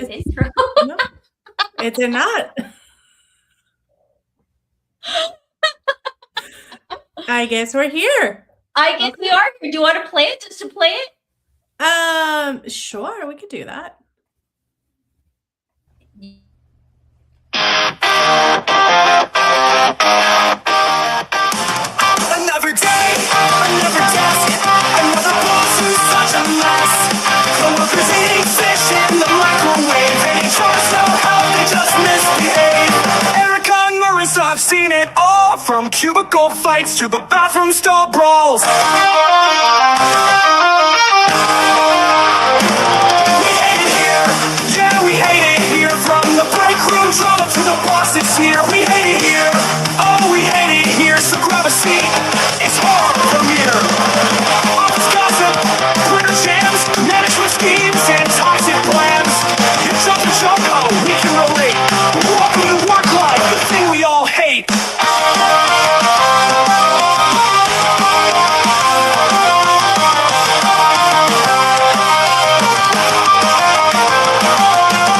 with intro. No, it did not. I guess we're here. I guess we are here. Do you want to play it just to play it? Sure, we could do that. Another day, another desk, another boss who's such a mess. Coworkers eating fish in the microwave, and chores so how they just misbehave. Erika and Marissa, I've seen it all, from cubicle fights to the bathroom stall brawls. We hate it here, yeah, we hate it here. From the break room drama to the boss that's here. We hate it here, oh, we hate it here. So grab a seat, it's hard from here. Office gossip, Twitter jams, management schemes, and toxic plans. You jump and jump, oh, we can relate. Welcome to work life, the thing we all hate.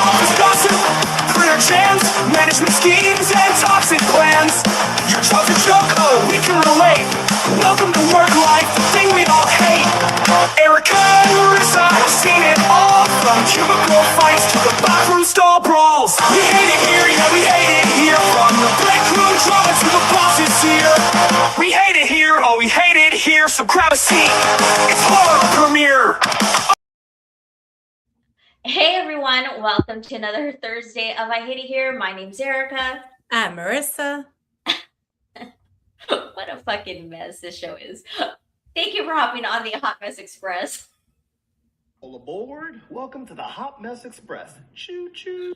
Office gossip, Twitter jams, management schemes, and toxic plans. You jump and jump, oh, we can relate. Welcome to work life, the thing we all hate. Erika and Marissa have seen it all, from cubicle fights to the bathroom stall brawls. We hate it here, yeah, we hate it here. From the break room drama to the bosses here. We hate it here, oh, we hate it here. So grab a seat, it's horror premiere. Hey everyone, welcome to another Thursday of I Hate It Here. My name's Erika. I'm Marissa. What a fucking mess this show is. Thank you for hopping on the Hotmess Express. All aboard. Welcome to the Hotmess Express. Choo choo.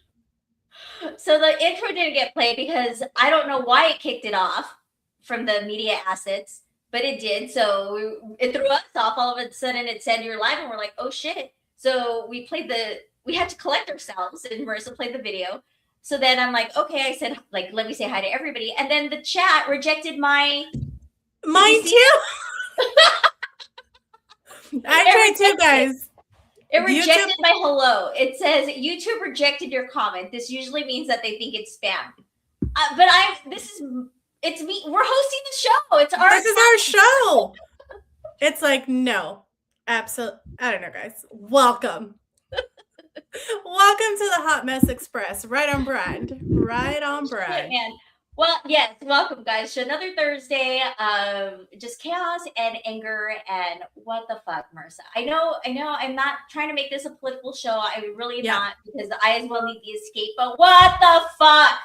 So the intro didn't get played because I don't know why it kicked it off from the media assets, but it did. So it threw us off. All of a sudden it said you're live and we're like, oh shit. So we had to collect ourselves and Marissa played the video. So then I'm like, okay, I said, like, let me say hi to everybody. And then the chat rejected Mine too. I tried too, guys. It rejected my hello. It says YouTube rejected your comment. This usually means that they think it's spam. It's me. We're hosting the show. This is our show. It's like, no, absolutely. I don't know, guys. Welcome. Welcome to the Hotmess Express. Right on brand. Right on brand. Man. Well, yes, welcome guys to another Thursday. Just chaos and anger and what the fuck, Marissa. I know. I'm not trying to make this a political show. I really not, because I as well need the escape. But what the fuck?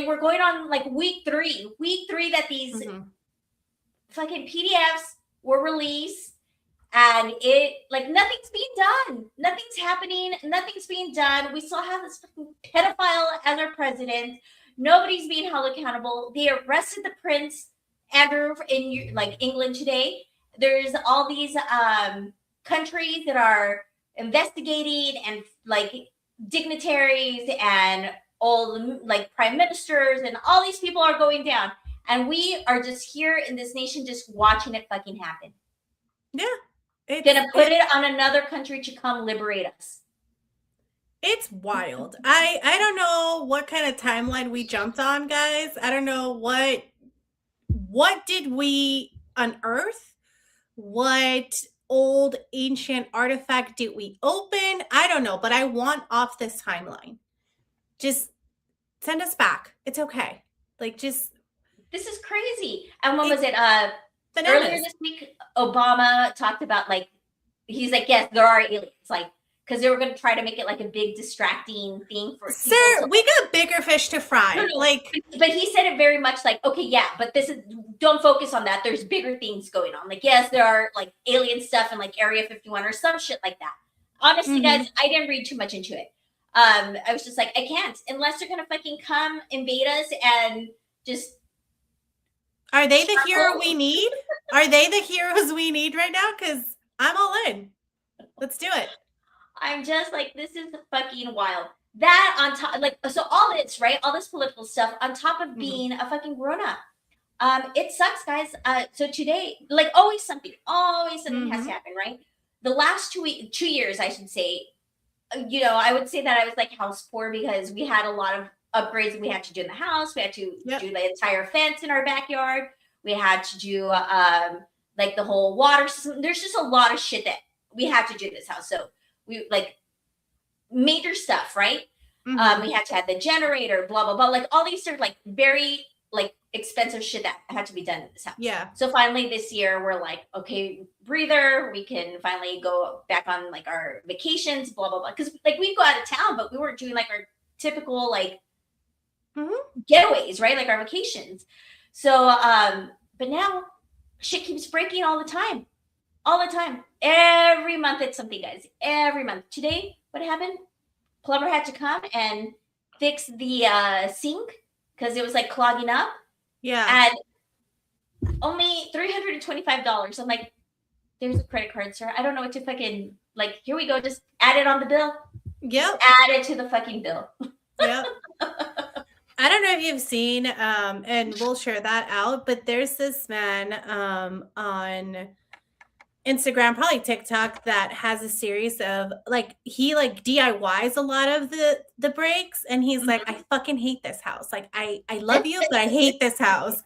We're going on like week three that these fucking PDFs were released. And nothing's being done. Nothing's happening. Nothing's being done. We still have this fucking pedophile as our president. Nobody's being held accountable. They arrested the Prince Andrew in England today. There's all these countries that are investigating, and like dignitaries and all prime ministers and all these people are going down. And we are just here in this nation just watching it fucking happen. Yeah. Gonna put it on another country to come liberate us. It's wild. I don't know what kind of timeline we jumped on, guys. I don't know what did we unearth? What old ancient artifact did we open? I don't know, but I want off this timeline. Just send us back. It's okay. This is crazy. And when was it? Earlier this week, Obama talked about he's like, yes, there are aliens, because they were going to try to make it like a big distracting thing for Sir, we got bigger fish to fry. No. But he said it very much okay, yeah, but don't focus on that. There's bigger things going on. Yes, there are alien stuff in Area 51 or some shit like that. Honestly, guys, I didn't read too much into it. I was just like, I can't, unless they're going to fucking come invade us and just. Are they the hero we need? Are they the heroes we need right now? Because I'm all in. Let's do it. I'm just this is fucking wild. That on top, so all this, right? All this political stuff on top of being a fucking grown-up. It sucks, guys. So today, always something has to happen, right? The last 2 years, I should say, I would say that I was like house poor because we had a lot of upgrades we had to do in the house. We had to do the entire fence in our backyard. We had to do like the whole water system. There's just a lot of shit that we had to do in this house. So we like major stuff, right? We had to have the generator, blah blah blah, like all these sort of like very like expensive shit that had to be done in this house. Yeah. So finally this year we're like, okay, breather. We can finally go back on like our vacations, blah blah blah. Because like we'd go out of town, but we weren't doing like our typical like getaways, right? Like our vacations. So, but now shit keeps breaking all the time. All the time. Every month it's something, guys. Every month. Today, what happened? Plumber had to come and fix the sink because it was like clogging up. Yeah. And only $325. I'm like, there's a credit card, sir. I don't know what to fucking like. Here we go. Just add it on the bill. Yep. Add it to the fucking bill. Yep. I don't know if you've seen, and we'll share that out, but there's this man on Instagram, probably TikTok, that has a series of like he like DIYs a lot of the breaks, and he's like, I fucking hate this house. Like I love you, but I hate this house.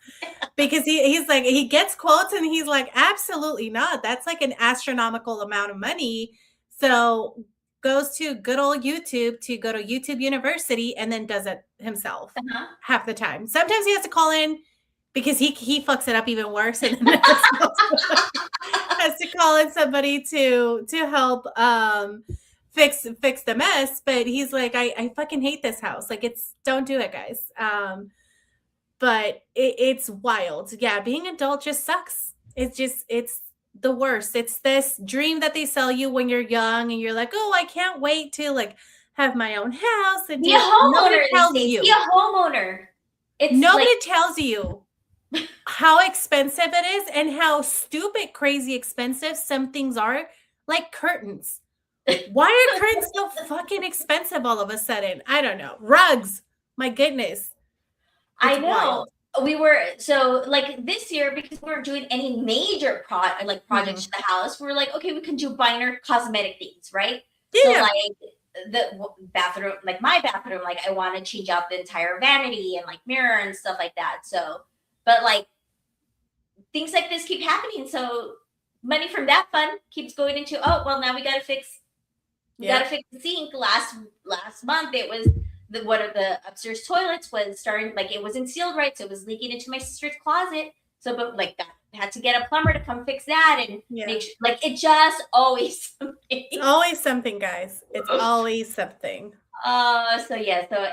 Because he's like, he gets quotes and he's like, absolutely not. That's like an astronomical amount of money. So goes to good old YouTube to go to YouTube University and then does it himself half the time. Sometimes he has to call in because he fucks it up even worse and then has to call in somebody to help fix the mess. But he's like, I fucking hate this house. Like don't do it, guys. But it's wild. Yeah, being adult just sucks. It's the worst. It's this dream that they sell you when you're young and you're like, oh, I can't wait to like have my own house and be a homeowner. Be a homeowner. Nobody tells you how expensive it is and how stupid, crazy expensive some things are, like curtains. Why are curtains so fucking expensive all of a sudden? I don't know. Rugs. My goodness. I know. Wild. We were so like this year because we weren't doing any major projects to the house. We were like, okay, we can do minor cosmetic things, right? Yeah. So like the bathroom, like my bathroom, like I want to change out the entire vanity and like mirror and stuff like that. So, but like things like this keep happening. So money from that fund keeps going into, oh well, now we got to fix. We got to fix the sink. Last month it was. One of the upstairs toilets was starting, like it wasn't sealed right, so it was leaking into my sister's closet. So, but like that had to get a plumber to come fix that and make sure, like it just always something. It's always something, guys. It's always something. So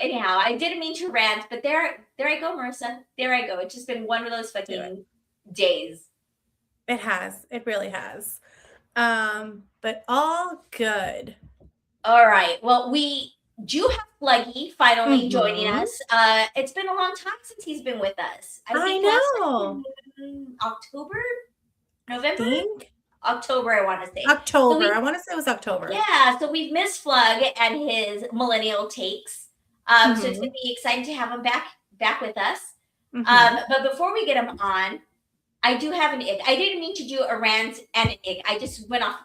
anyhow, I didn't mean to rant, but there I go, Marissa. There I go. It's just been one of those fucking days. It has. It really has. But all good. All right. Well, we do have Fluggy finally joining us. It's been a long time since he's been with us. I know. October? November? October, I want to say. October. I want to say it was October. Yeah, so we've missed Flug and his millennial takes. So it's going to be exciting to have him back with us. But before we get him on, I do have an ick. I didn't mean to do a rant and an ick. I just went off,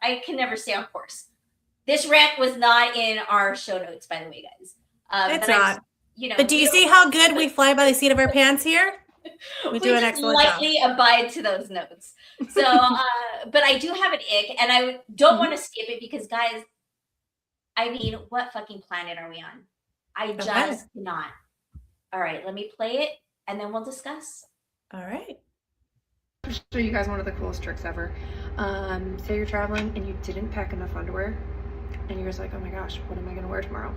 I can never stay on course. This rant was not in our show notes, by the way, guys. It's not. But do you see how good we fly by the seat of our pants here? We do an excellent job. Lightly abide to those notes. So, but I do have an ick, and I don't want to skip it because, guys, I mean, what fucking planet are we on? I just cannot. All right, let me play it, and then we'll discuss. All right. I'll show you guys one of the coolest tricks ever. Say you're traveling and you didn't pack enough underwear. And you're just like, oh my gosh, what am I gonna wear tomorrow?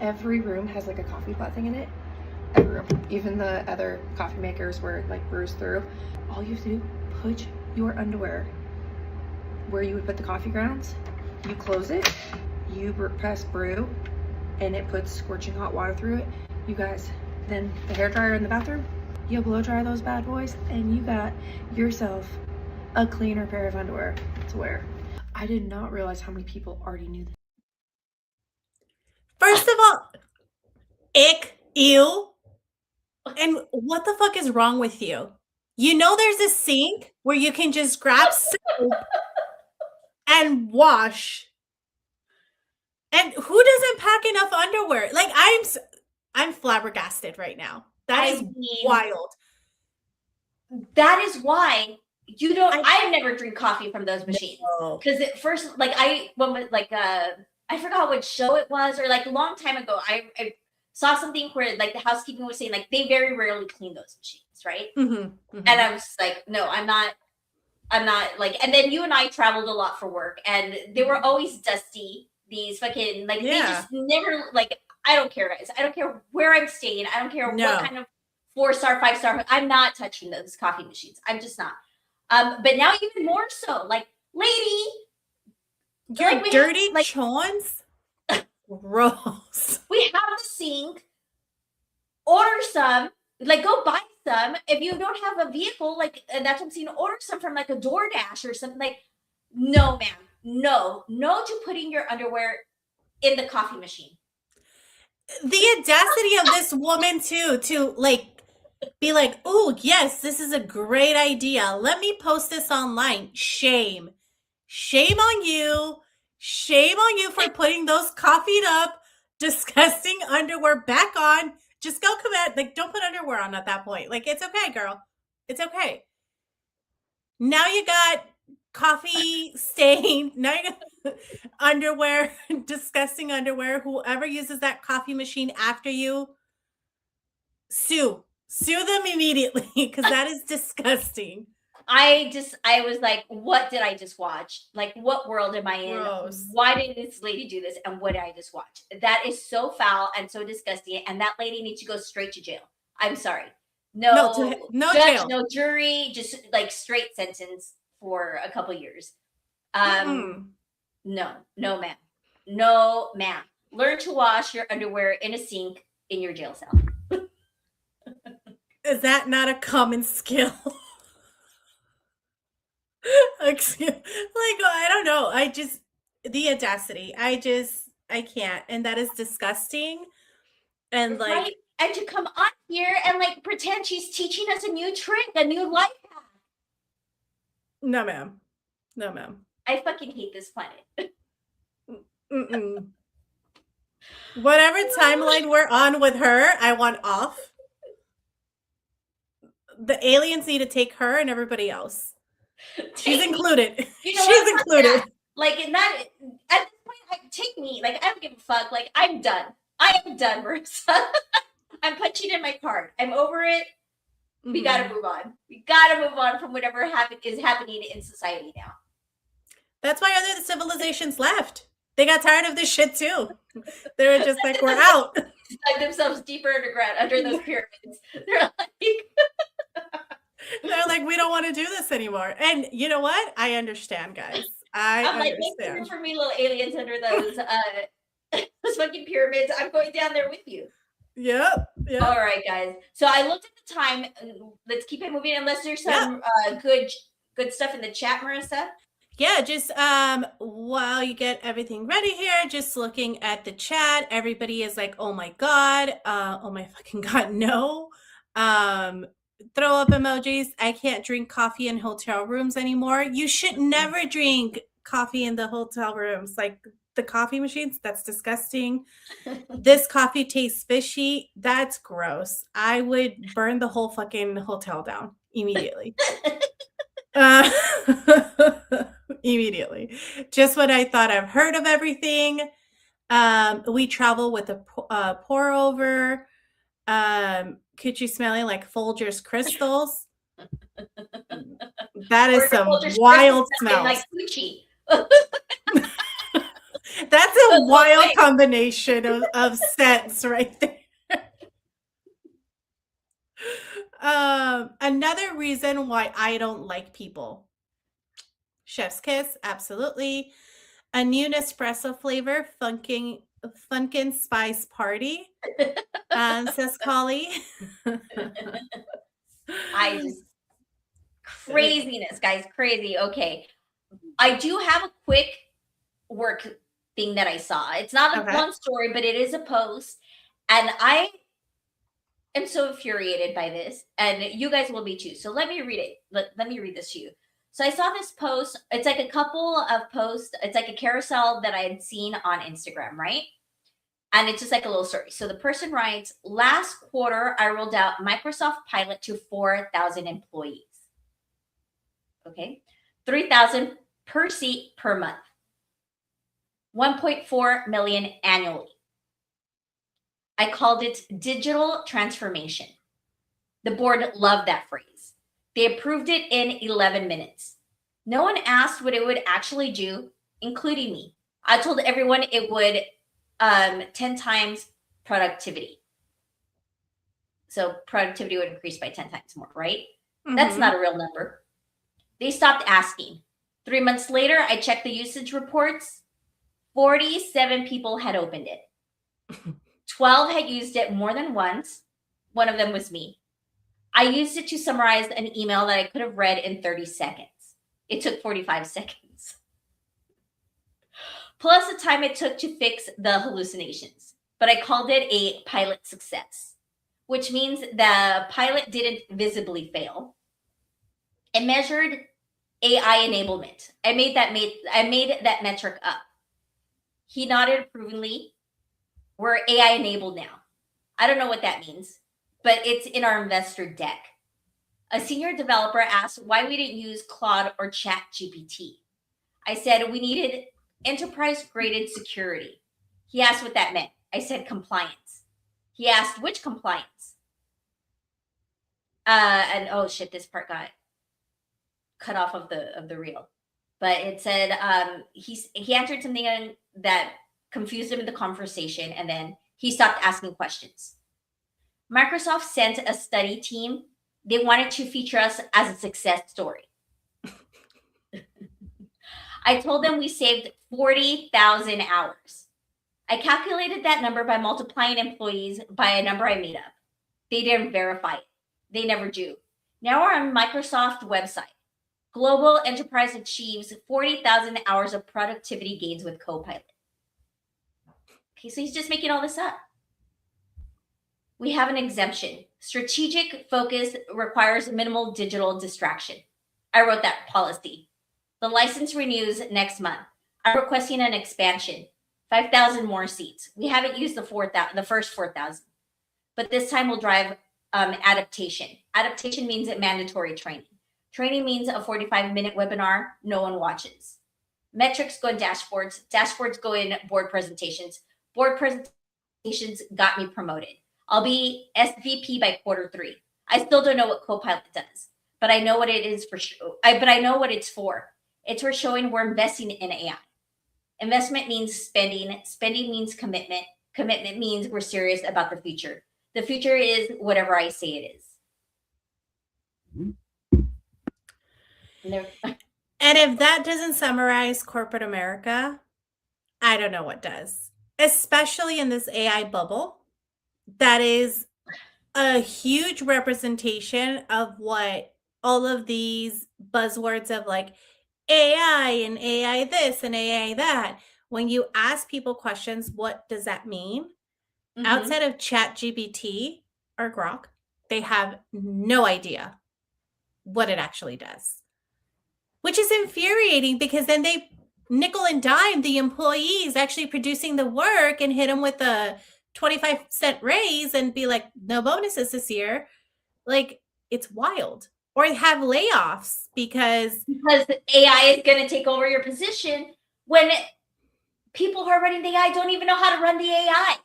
Every room has like a coffee pot thing in it. Every room, even the other coffee makers where it like brews through. All you have to do, put your underwear where you would put the coffee grounds. You close it, you press brew, and it puts scorching hot water through it. You guys, then the hairdryer in the bathroom, you blow dry those bad boys, and you got yourself a cleaner pair of underwear to wear. I did not realize how many people already knew this. First of all, ick, ew. And what the fuck is wrong with you? There's a sink where you can just grab soap and wash And who doesn't pack enough underwear? Like I'm flabbergasted right now. That is wild. That is why you don't. I've never drink coffee from those machines because at first, like I forgot what show it was, or like a long time ago, I saw something where like the housekeeping was saying like they very rarely clean those machines, right? And I was like, no, I'm not like. And then you and I traveled a lot for work, and they were always dusty. These fucking like they just never like. I don't care, guys. I don't care where I'm staying. I don't care what kind of 4-star, 5-star. I'm not touching those coffee machines. I'm just not. But now even more so, like, lady, your like dirty chons. Gross. We have the sink. Order some. Like, go buy some. If you don't have a vehicle, like that's what I'm saying. Order some from like a DoorDash or something. Like, no, ma'am, no to putting your underwear in the coffee machine. The audacity of this woman too, to like be like, oh yes, this is a great idea. Let me post this online. Shame on you. Shame on you for putting those coffeeed up, disgusting underwear back on. Just go commit. Like, don't put underwear on at that point. Like, it's okay, girl. It's okay. Now you got coffee stain. Now you got underwear, disgusting underwear. Whoever uses that coffee machine after you, sue them immediately because that is disgusting. I was like, what did I just watch? Like, what world am I in? Gross. Why did this lady do this? And what did I just watch? That is so foul and so disgusting. And that lady needs to go straight to jail. I'm sorry. No judge, jail. No jury, just like straight sentence for a couple years. No, ma'am. No, ma'am. Learn to wash your underwear in a sink in your jail cell. Is that not a common skill? Like, I don't know. The audacity. I can't. And that is disgusting. And like, right? And to come on here and like pretend she's teaching us a new trick, a new life hack. No, ma'am. I fucking hate this planet. Whatever timeline we're on with her, I want off. The aliens need to take her and everybody else. She's included. You know She's included. Yeah. Like, in that, at this point, take me. Like, I don't give a fuck. Like, I'm done. I am done, Marissa. I'm punching in my card. I'm over it. We gotta move on. We gotta move on from whatever is happening in society now. That's why other civilizations left. They got tired of this shit too. They were just like, we're out. Dug themselves deeper underground under those pyramids. They're like, we don't want to do this anymore. And you know what? I understand, guys. I'm understand. Like, make room for me, little aliens, under those fucking pyramids. I'm going down there with you. Yep. All right, guys. So I looked at the time. Let's keep it moving. Unless there's some good stuff in the chat, Marissa. Yeah, just while you get everything ready here, just looking at the chat, everybody is like, oh my God, oh my fucking God, no. Throw up emojis. I can't drink coffee in hotel rooms anymore. You should never drink coffee in the hotel rooms. Like the coffee machines, that's disgusting. This coffee tastes fishy. That's gross. I would burn the whole fucking hotel down immediately. Immediately. Just what I thought. I've heard of everything. We travel with a pour over. Coochie smelling like Folgers crystals. That is some wild smell. Like coochie. That's a wild combination of scents right there. Another reason why I don't like people. Chef's kiss, absolutely. A new Nespresso flavor, Funkin' Spice Party, says Collie. Craziness, guys, crazy. Okay. I do have a quick work thing that I saw. It's not a long story, but it is a post. And I am so infuriated by this, and you guys will be too. So let me read it. Let me read this to you. So I saw this post. It's like a couple of posts. It's like a carousel that I had seen on Instagram, right? And it's just like a little story. So the person writes, last quarter, I rolled out Microsoft Pilot to 4,000 employees. Okay. 3,000 per seat per month. 1.4 million annually. I called it digital transformation. The board loved that phrase. They approved it in 11 minutes. No one asked what it would actually do, including me. I told everyone it would 10 times productivity. So productivity would increase by 10 times more, right? That's not a real number. They stopped asking. 3 months later, I checked the usage reports. 47 people had opened it. 12 had used it more than once. One of them was me. I used it to summarize an email that I could have read in 30 seconds. It took 45 seconds. Plus the time it took to fix the hallucinations. But I called it a pilot success, which means the pilot didn't visibly fail. It measured AI enablement. I made that metric up. He nodded approvingly. We're AI enabled now. I don't know what that means, but it's in our investor deck. A senior developer asked why we didn't use Claude or ChatGPT. I said we needed enterprise-graded security. He asked what that meant. I said compliance. He asked which compliance. And oh shit, this part got cut off of the reel. But it said he answered something that confused him in the conversation, and then he stopped asking questions. Microsoft sent a study team. They wanted to feature us as a success story. I told them we saved 40,000 hours. I calculated that number by multiplying employees by a number I made up. They didn't verify it. They never do. Now we're on Microsoft website. Global enterprise achieves 40,000 hours of productivity gains with Copilot. Okay, so he's just making all this up. We have an exemption. Strategic focus requires minimal digital distraction. I wrote that policy. The license renews next month. I'm requesting an expansion, 5,000 more seats. We haven't used the first 4,000, but this time we'll drive adaptation. Adaptation means mandatory training. Training means a 45-minute webinar no one watches. Metrics go in dashboards. Dashboards go in board presentations. Board presentations got me promoted. I'll be SVP by Q3. I still don't know what Copilot does, but I know what it is for sure. But I know what it's for. It's for showing we're investing in AI. Investment means spending. Spending means commitment. Commitment means we're serious about the future. The future is whatever I say it is. And if that doesn't summarize corporate America, I don't know what does. Especially in this AI bubble, that is a huge representation of what all of these buzzwords of like AI and AI this and AI that. When you ask people questions, what does that mean? Outside of ChatGPT or Grok, they have no idea what it actually does. Which is infuriating because then they nickel and dime the employees actually producing the work and hit them with a 25-cent raise and be like, no bonuses this year. Like, it's wild. Or have layoffs because AI is going to take over your position when people who are running the AI don't even know how to run the AI.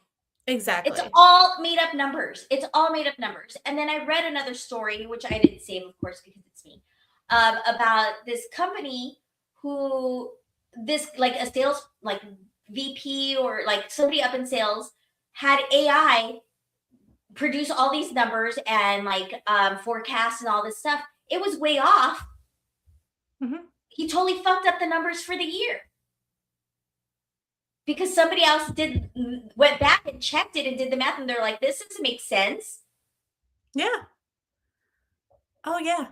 Exactly. It's all made up numbers. And then I read another story, which I didn't save, of course, because it's me, about this company who like a sales like VP or like somebody up in sales had AI produce all these numbers and like forecasts and all this stuff. It was way off. He totally fucked up the numbers for the year because somebody else went back and checked it and did the math, and they're like, this doesn't make sense. Yeah. Oh yeah.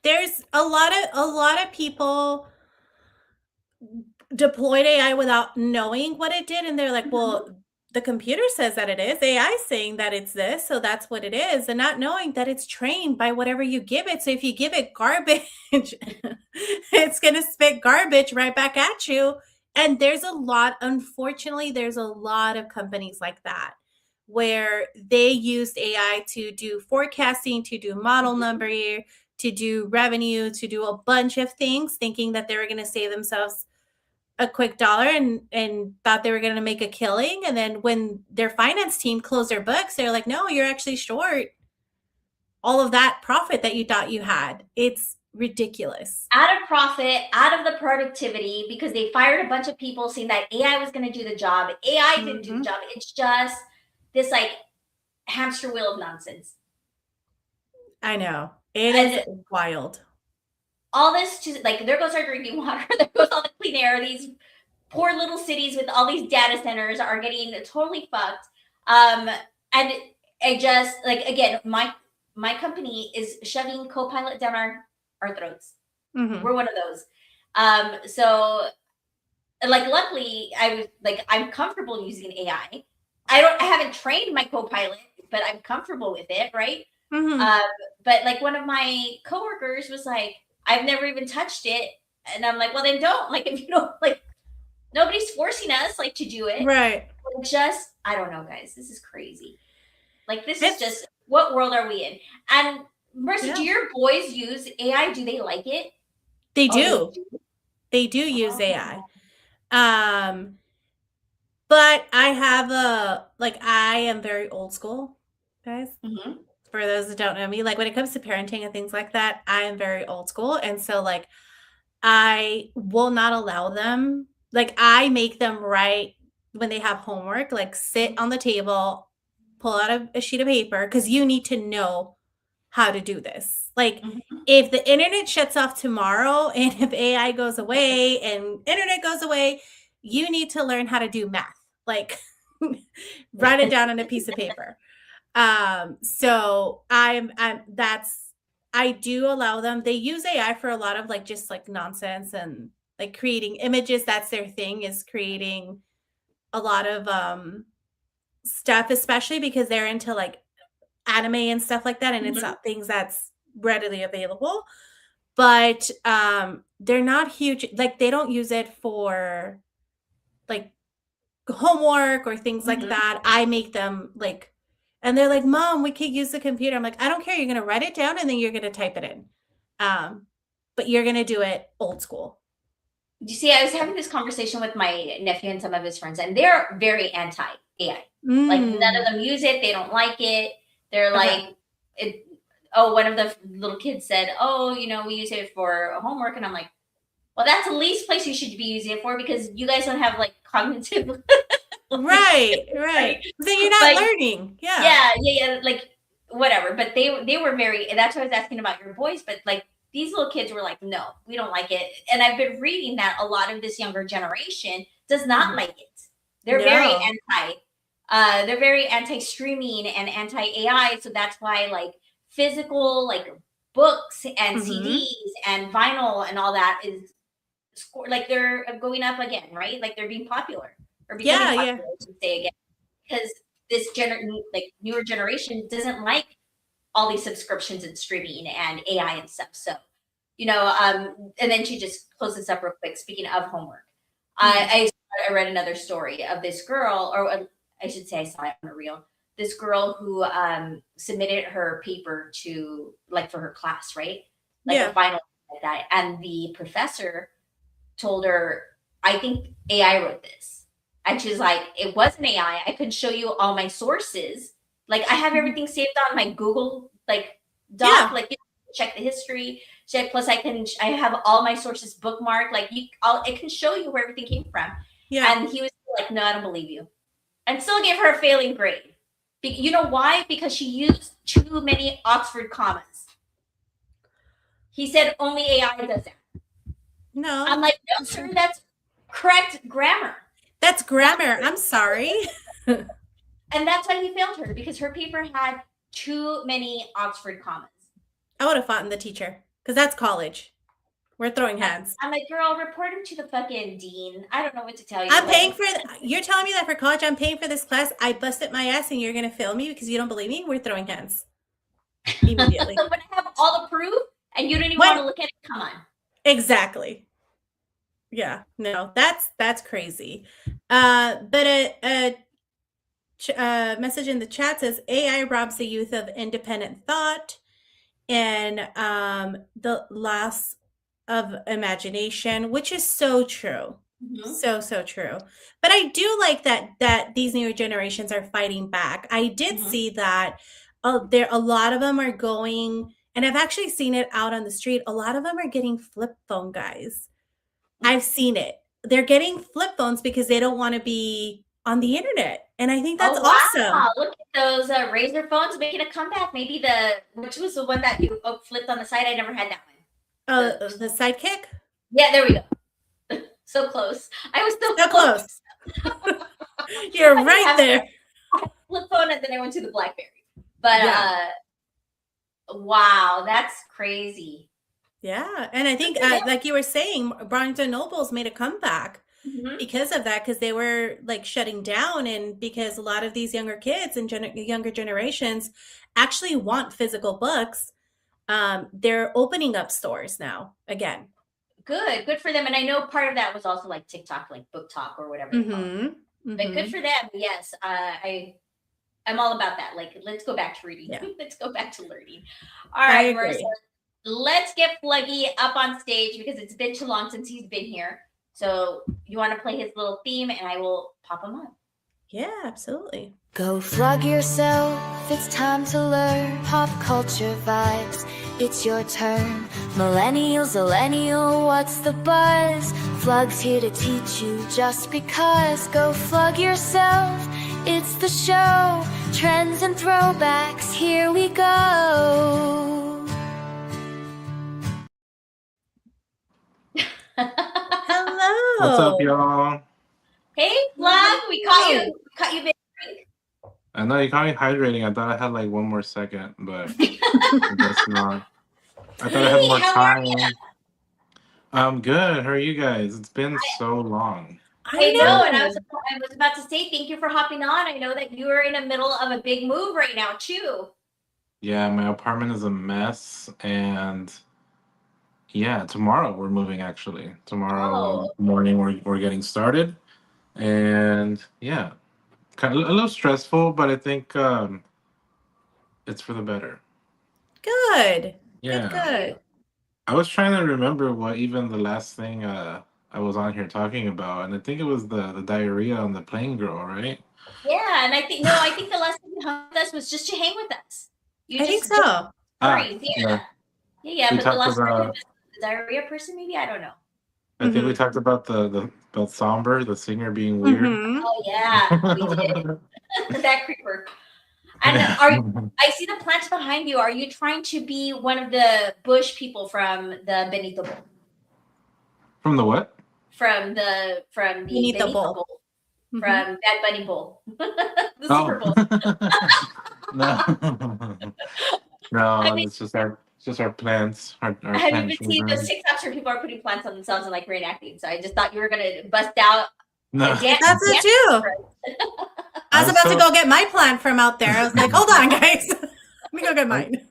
There's a lot of people deployed AI without knowing what it did, and they're like, well, the computer says that it is. AI saying that it's this, so that's what it is, and not knowing that it's trained by whatever you give it. So if you give it garbage, it's going to spit garbage right back at you. And unfortunately, there's a lot of companies like that where they used AI to do forecasting, to do model number, to do revenue, to do a bunch of things, thinking that they were going to save themselves a quick dollar and thought they were going to make a killing. And then when their finance team closed their books, they're like, no, you're actually short all of that profit that you thought you had. It's ridiculous. Out of profit, out of the productivity, because they fired a bunch of people saying that AI was going to do the job. AI didn't do the job. It's just this like hamster wheel of nonsense. I know. It is wild. All this to like, there goes our drinking water, there goes all the clean air. These poor little cities with all these data centers are getting totally fucked. And I just like, again, my company is shoving Copilot down our throats. Mm-hmm. We're one of those. So like, luckily I'm comfortable using AI. I haven't trained my Copilot, but I'm comfortable with it. Right. Mm-hmm. But like one of my coworkers was like, I've never even touched it. And I'm like, well, then don't. Like, if you don't, like, nobody's forcing us, like, to do it. Right. Just, I don't know, guys. This is crazy. Like, this is just, what world are we in? And, Marissa, do your boys use AI? Do they like it? They do. They do use AI. But I have I am very old school, guys. Mm-hmm. For those that don't know me, like when it comes to parenting and things like that, I am very old school. And so like, I will not allow them, like I make them write when they have homework, like sit on the table, pull out a sheet of paper, because you need to know how to do this. Like if the internet shuts off tomorrow and if AI goes away and internet goes away, you need to learn how to do math. Like write it down on a piece of paper. So I do allow them. They use AI for a lot of like just like nonsense and like creating images. That's their thing, is creating a lot of stuff, especially because they're into like anime and stuff like that, and it's not things that's readily available. But they're not huge, like they don't use it for like homework or things like that. I make them like, and they're like, Mom, we can't use the computer. I'm like, I don't care. You're going to write it down and then you're going to type it in. But you're going to do it old school. You see, I was having this conversation with my nephew and some of his friends, and they're very anti-AI. Like none of them use it. They don't like it. They're like, one of the little kids said, oh, we use it for homework. And I'm like, well, that's the least place you should be using it for, because you guys don't have like cognitive. Right. Then you're not learning. Yeah. Like whatever. But they were very, and that's why I was asking about your boys. But like these little kids were like, no, we don't like it. And I've been reading that a lot of this younger generation does not like it. They're very anti. They're very anti-streaming and anti-AI. So that's why like physical like books and CDs and vinyl and all that is like they're going up again, right? Like they're being popular. Or becoming popular, I should say, again, because this newer generation doesn't like all these subscriptions and streaming and AI and stuff. So, and then she just closed this up real quick. Speaking of homework, I read another story of this girl, or I should say I saw it on a reel. This girl who submitted her paper to for her class, right? Like a final like that, and the professor told her, "I think AI wrote this." And she's like, it wasn't AI. I could show you all my sources. Like I have everything saved on my Google doc. Like check the history. Plus I have all my sources bookmarked. Like it can show you where everything came from. Yeah. And he was like, no, I don't believe you. And still gave her a failing grade. You know why? Because she used too many Oxford commas. He said only AI does that. No. I'm like, no, sir, that's correct grammar. That's grammar. I'm sorry. And that's why he failed her, because her paper had too many Oxford commas. I would have fought in the teacher, because that's college. We're throwing hands. I'm like, girl, report him to the fucking dean. I don't know what to tell you. I'm paying for you're telling me that for college I'm paying for this class. I busted my ass and you're gonna fail me because you don't believe me? We're throwing hands. Immediately. When I have all the proof and you don't even want to look at it, come on. Exactly. Yeah, no, that's crazy. But a message in the chat says AI robs the youth of independent thought and the loss of imagination, which is so true. So true. But I do like that these newer generations are fighting back. I did see that there a lot of them are going, and I've actually seen it out on the street. A lot of them are getting flip phone, guys. I've seen it. They're getting flip phones because they don't want to be on the internet. And I think that's awesome. Look at those Razor phones making a comeback. Maybe which was the one that you flipped on the side? I never had that one. The Sidekick? Yeah, there we go. So close. I was so close. You're right there. Flip phone, and then I went to the BlackBerry. But wow, that's crazy. Yeah, and I think like you were saying, Barnes and Noble's made a comeback because of that, because they were like shutting down, and because a lot of these younger kids and younger generations actually want physical books. They're opening up stores now again. Good for them. And I know part of that was also like TikTok, like Book Talk or whatever. But good for them. Yes, I'm all about that. Like, let's go back to reading. Yeah. Let's go back to learning. All right, Marissa, let's get Fluggy up on stage because it's been too long since he's been here. So you want to play his little theme and I will pop him up. Yeah, absolutely. Go flug yourself, it's time to learn pop culture vibes. It's your turn. Millennial, what's the buzz? Flug's here to teach you just because. Go flug yourself, it's the show. Trends and throwbacks, here we go. Hello. What's up, y'all? Hey, Flug, we caught you. I know you caught me hydrating. I thought I had like one more second, but I guess not. I thought I had more time. I'm good. How are you guys? It's been so long. I know, and I was about to say thank you for hopping on. I know that you are in the middle of a big move right now too. Yeah, my apartment is a mess, and yeah, tomorrow we're moving. Actually, tomorrow morning we're getting started, and yeah. Kind of a little stressful, but I think it's for the better. Good. Yeah. Good. I was trying to remember what even the last thing I was on here talking about, and I think it was the diarrhea on the plane girl, right? Yeah, and I think the last thing you hung with us was just to hang with us. I think so. Yeah. But the last about the diarrhea person, maybe, I don't know. I think we talked about about Somber, the singer, being weird. Oh yeah, we did. That creeper. And I see the plants behind you. Are you trying to be one of the bush people from the Benito Bowl? From the what? From the Benito Bowl. From Bad Bunny Bowl. The Super Bowl. No, it's just our plants. Our I haven't even seen those TikToks where people are putting plants on themselves and like reenacting. So I just thought you were gonna bust out. No, that's it too. I was about to go get my plant from out there. I was like, hold on, guys. Let me go get mine.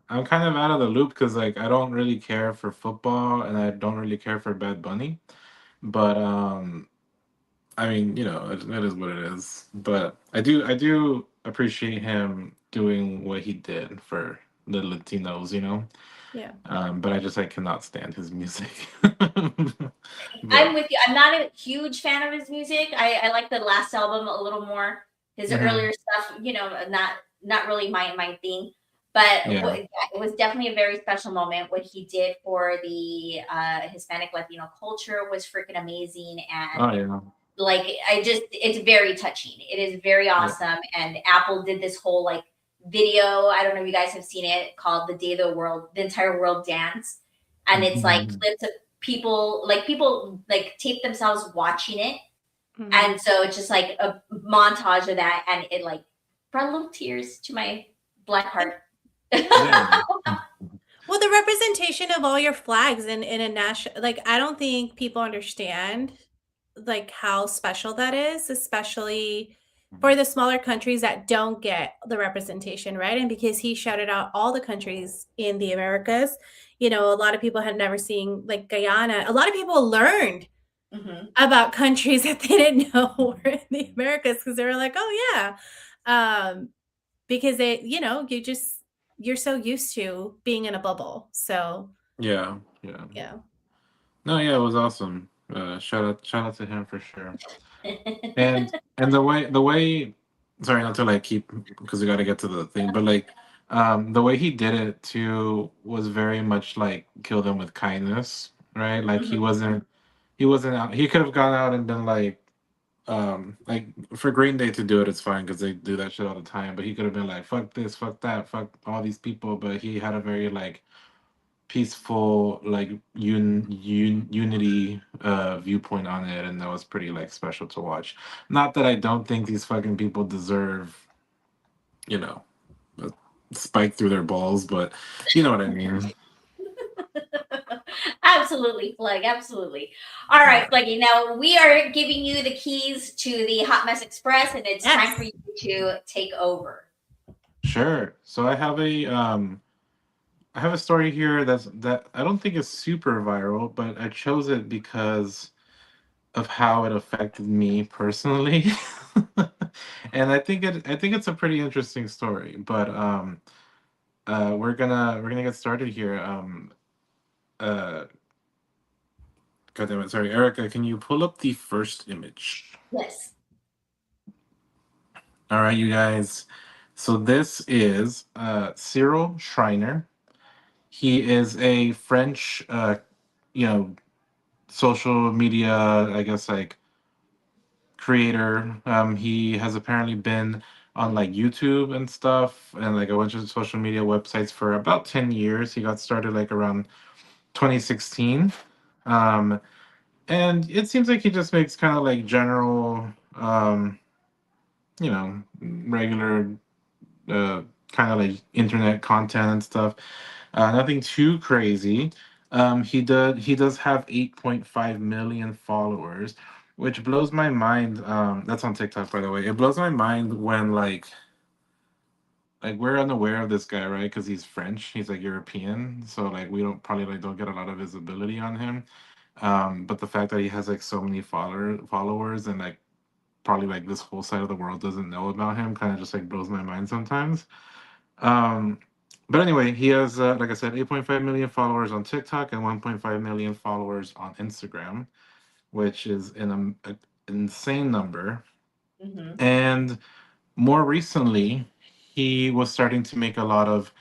I'm kind of out of the loop because like I don't really care for football and I don't really care for Bad Bunny. But I mean, it is what it is. But I do appreciate him doing what he did for the Latinos, Yeah. But I cannot stand his music. I'm with you. I'm not a huge fan of his music. I like the last album a little more. His earlier stuff, not really my thing. But it was definitely a very special moment. What he did for the Hispanic Latino culture was freaking amazing. And it's very touching. It is very awesome. And Apple did this whole video. I don't know if you guys have seen it, called The Day the Entire World Dance. And it's like clips of people tape themselves watching it. And so it's just like a montage of that. And it brought little tears to my black heart. Well, Well, the representation of all your flags in a national, like, I don't think people understand like how special that is, especially for the smaller countries that don't get the representation, right? And because he shouted out all the countries in the Americas, you know, a lot of people had never seen like Guyana. A lot of people learned about countries that they didn't know were in the Americas because they were like, oh yeah. Because it, you know, you're so used to being in a bubble. So Yeah. No, yeah, it was awesome. Shout out to him for sure. And the way sorry, not to like keep, because we got to get to the thing, but like the way he did it too was very much like kill them with kindness, right? Like he wasn't out, he could have gone out and been like for Green Day to do it, it's fine because they do that shit all the time, but he could have been like fuck this, fuck that, fuck all these people, but he had a very like peaceful like unity viewpoint on it, and that was pretty like special to watch. Not that I don't think these fucking people deserve, you know, a spike through their balls, but you know what I mean. Absolutely, Flug. Absolutely. All right, Fluggy. Now we are giving you the keys to the Hotmess Express, and it's time for you to take over. Sure. So I have a story here that I don't think is super viral, but I chose it because of how it affected me personally. And I think it's a pretty interesting story. But we're gonna get started here. Uh God damn it, sorry, Erica, can you pull up the first image? Yes. All right, you guys. So this is Cyril Schreiner. He is a French you know, social media, I guess, like creator. He has apparently been on like YouTube and stuff and like a bunch of social media websites for about 10 years. He got started like around 2016. Um, and it seems like he just makes kind of like general, you know, regular kind of like internet content and stuff. Nothing too crazy. He does have 8.5 million followers, which blows my mind. That's on TikTok, by the way. It blows my mind when like we're unaware of this guy, right? Because he's French. He's like European, so like we don't probably like don't get a lot of visibility on him. But the fact that he has like so many followers and like probably like this whole side of the world doesn't know about him kind of just like blows my mind sometimes. Um, but anyway, he has, like I said, 8.5 million followers on TikTok and 1.5 million followers on Instagram, which is an insane number. And more recently, he was starting to make a lot of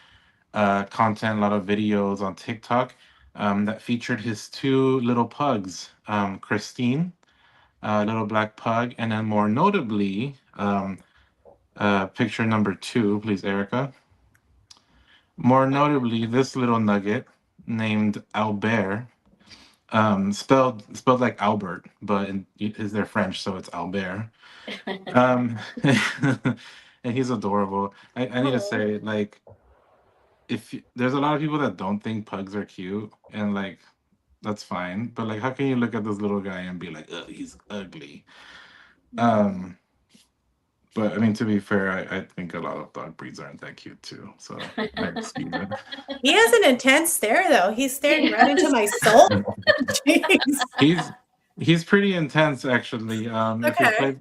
content, a lot of videos on TikTok that featured his two little pugs, Christine, little black pug, and then more notably, picture number 2, please, Erica. More notably, this little nugget named Albert, spelled like Albert, but is they're French, so it's Albert. Um, and he's adorable. I need to say, like, there's a lot of people that don't think pugs are cute, and like that's fine. But like, how can you look at this little guy and be like, ugh, he's ugly? Um, but I mean, to be fair, I think a lot of dog breeds aren't that cute too. So I excuse it. He has an intense stare, though. He's staring right into my soul. He's pretty intense, actually. Okay.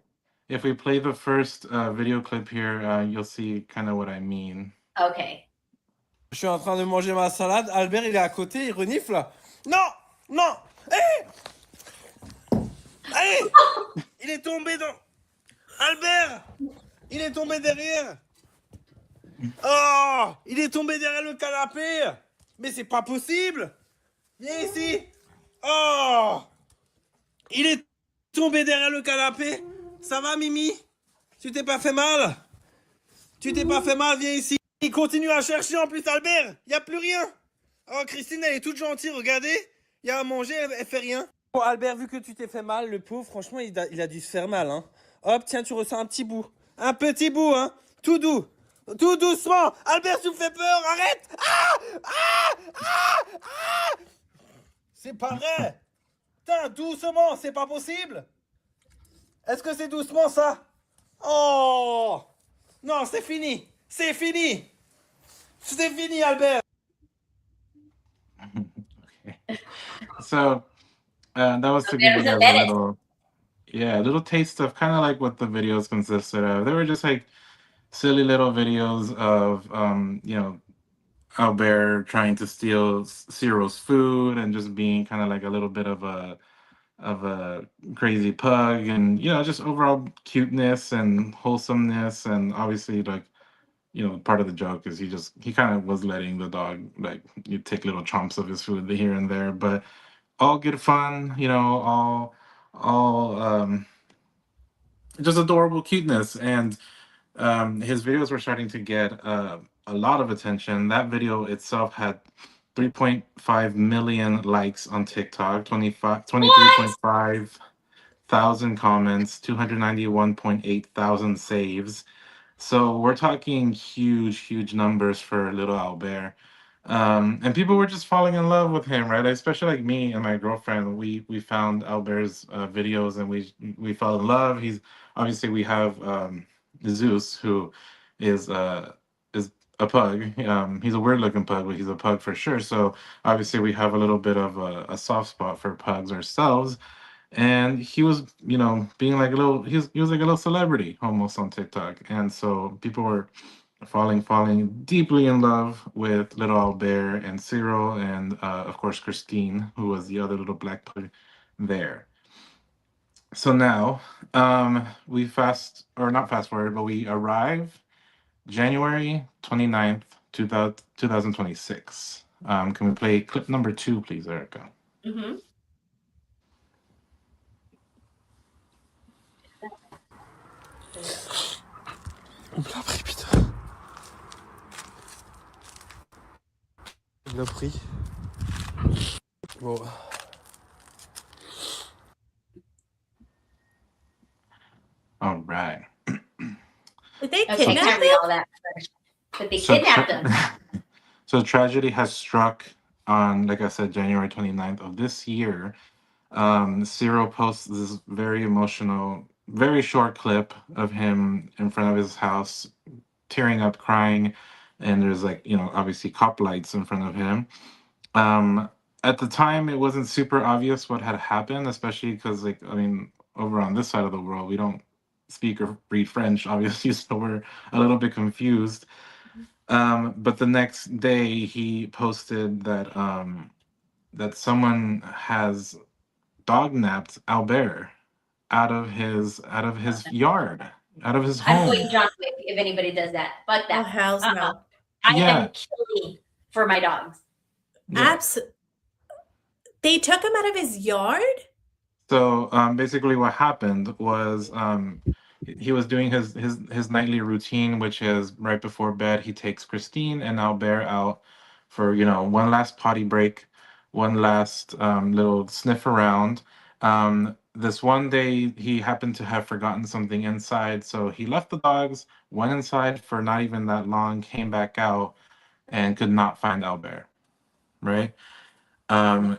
If we play the first video clip here, you'll see kind of what I mean. Okay. Je suis en train de manger ma salade. Albert, il est à côté, il renifle. Non! Non! Hé! Allez! Il est tombé dans... Albert! Il est tombé derrière. Oh! Il est tombé derrière le canapé. Mais c'est pas possible. Viens ici. Oh! Il est tombé derrière le canapé. Ça va, Mimi? Tu t'es pas fait mal? Tu t'es pas fait mal? Viens ici. Il continue à chercher en plus, Albert. Il n'y a plus rien. Oh, Christine, elle est toute gentille, regardez. Il y a à manger, elle fait rien. Bon, Albert, vu que tu t'es fait mal, le pauvre, franchement, il a dû se faire mal. Hein. Hop, tiens, tu ressens un petit bout. Un petit bout, hein. Tout doux. Tout doucement. Albert, tu me fais peur. Arrête. Ah! Ah! Ah! Ah! C'est pas vrai. Putain, doucement, c'est pas possible. Est-ce que c'est doucement ça? Oh! Non, c'est fini. C'est fini. C'est fini, Albert. Okay. So that was to give you There's a guys a minute. little taste of kind of like what the videos consisted of. They were just like silly little videos of Albert trying to steal Ciro's food and just being kind of like a little bit of a crazy pug, and just overall cuteness and wholesomeness. And obviously, like, part of the joke is he kind of was letting the dog, like, you take little chomps of his food here and there, but all good fun, all just adorable cuteness. And his videos were starting to get a lot of attention. That video itself had 3.5 million likes on TikTok, What? 23.5 thousand comments, 291.8 thousand saves. So we're talking huge, huge numbers for little Albert. And people were just falling in love with him, right? Especially like me and my girlfriend. We found Albert's videos and we fell in love. He's obviously, we have Zeus, who is is a pug. He's a weird looking pug, but he's a pug for sure. So obviously we have a little bit of a soft spot for pugs ourselves. And he was, being like he was like a little celebrity almost on TikTok. And so people were falling deeply in love with little Albert and Cyril, and of course Christine, who was the other little black pug there. So now we not fast forward, but we arrive January 29th, 2026. Can we play clip number 2, please, Erica? Mm-hmm. On me l'a pris, putain. On me l'a pris. Bon. All right. Did they Okay, kidnap can't read him? all that first. But they So, kidnapped him. so tragedy has struck on, like I said, January 29th of this year. Cyril posts this very emotional, very short clip of him in front of his house, tearing up, crying, and there's, like, obviously cop lights in front of him. At the time, it wasn't super obvious what had happened, especially because, like, I mean, over on this side of the world, we don't speak or read French, obviously, so we're a little bit confused. But the next day, he posted that someone has dog napped Albert out of his yard, out of his I'm home. going John Wick if anybody does that. Fuck Oh, that. hell's no. I Yeah. am killing for my dogs. Yeah. They took him out of his yard? So basically, what happened was he was doing his nightly routine, which is right before bed. He takes Christine and Albert out for one last potty break, one last little sniff around. This one day, he happened to have forgotten something inside, so he left the dogs, went inside for not even that long, came back out, and could not find Albert. Right?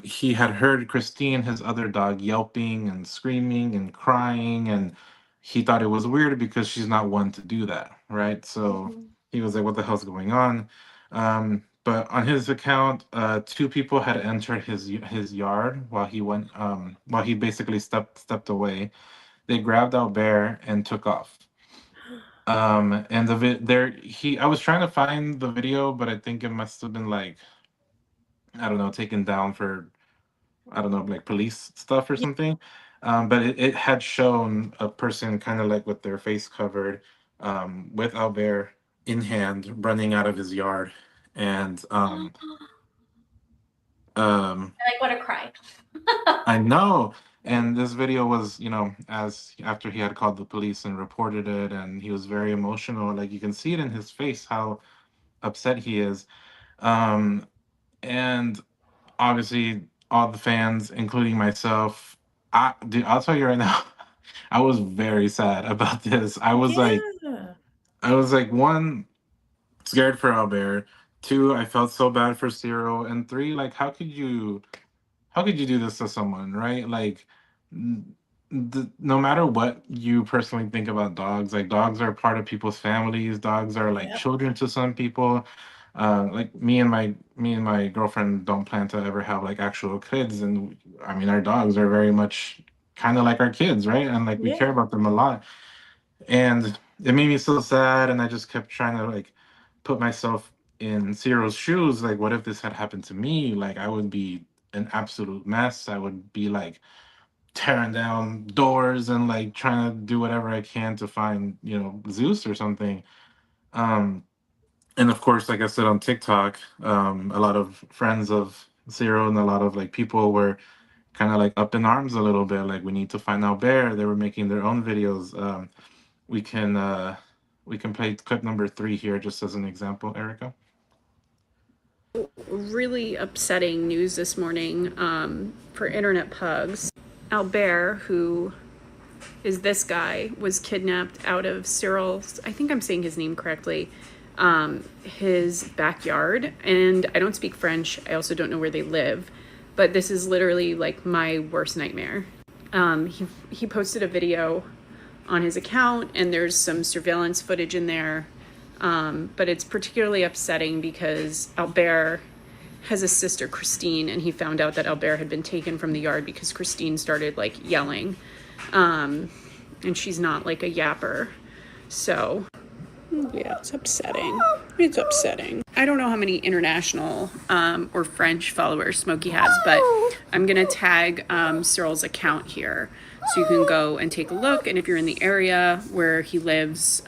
He had heard Christine, his other dog, yelping and screaming and crying, and he thought it was weird because she's not one to do that, right? So he was like, "What the hell's going on?" But on his account, 2 people had entered his yard while he basically stepped away. They grabbed Albert and took off. And I was trying to find the video, but I think it must have been, like, I don't know, taken down for, I don't know, like police stuff or something. But it had shown a person kind of like with their face covered, with Albert in hand, running out of his yard. And I want to cry. I know. And this video was, as after he had called the police and reported it, and he was very emotional. Like, you can see it in his face how upset he is. And obviously, all the fans, including myself, I'll tell you right now, I was very sad about this. I was like, one, scared for Albert. 2, I felt so bad for Cyril. And 3, like, how could you do this to someone, right? Like, no matter what you personally think about dogs, like dogs are part of people's families. Dogs are like children to some people. Like me and my girlfriend don't plan to ever have like actual kids, and I mean our dogs are very much kind of like our kids, right? And like we care about them a lot. And it made me so sad, and I just kept trying to like put myself in Cyril's shoes. Like, what if this had happened to me? Like, I would be an absolute mess. I would be like tearing down doors and like trying to do whatever I can to find, Zeus or something. Um, and of course, like I said on TikTok, a lot of friends of Cyril and a lot of like people were kind of like up in arms a little bit. Like, we need to find Albert. They were making their own videos. We can we can play clip number 3 here just as an example, Erica. Really upsetting news this morning for internet pugs. Albert, who is this guy, was kidnapped out of Cyril's, I think I'm saying his name correctly, his backyard. And I don't speak French. I also don't know where they live. But this is literally like my worst nightmare. He posted a video on his account, and there's some surveillance footage in there. But it's particularly upsetting because Albert has a sister, Christine, and he found out that Albert had been taken from the yard because Christine started like yelling. And she's not like a yapper. So yeah, it's upsetting. It's upsetting. I don't know how many international or French followers Smokey has, but I'm gonna tag Cyril's account here so you can go and take a look. And if you're in the area where he lives,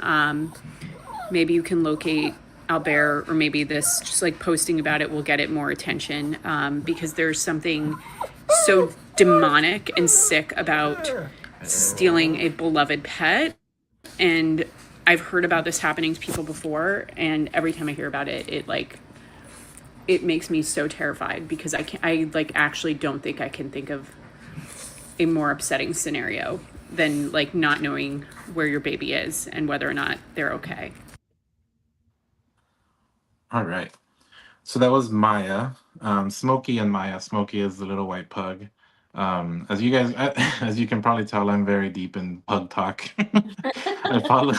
maybe you can locate Albert, or maybe this, just like posting about it will get it more attention, because there's something so demonic and sick about stealing a beloved pet. And I've heard about this happening to people before, and every time I hear about it, it makes me so terrified, because I like actually don't think I can think of a more upsetting scenario than like not knowing where your baby is and whether or not they're okay. All right. So that was Maya, Smokey and Maya. Smokey is the little white pug. As you guys, as you can probably tell, I'm very deep in pug talk. I follow,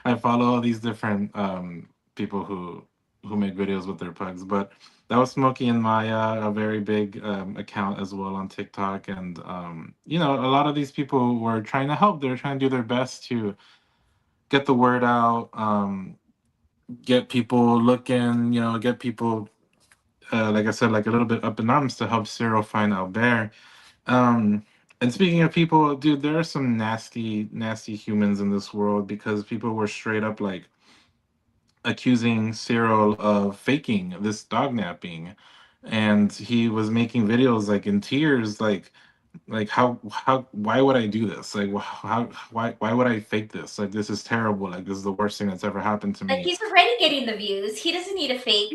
I follow all these different people who make videos with their pugs. But that was Smokey and Maya, a very big account as well on TikTok. And a lot of these people were trying to help. They're trying to do their best to get the word out. Get people looking, get people, like I said, like a little bit up in arms to help Cyril find Albert. And speaking of people, dude, there are some nasty, nasty humans in this world, because people were straight up like accusing Cyril of faking this dog napping. And he was making videos like in tears, like why would I do this? Like why would I fake this? Like, this is terrible. Like, this is the worst thing that's ever happened to Like, me. he's already getting the views. He doesn't need a fake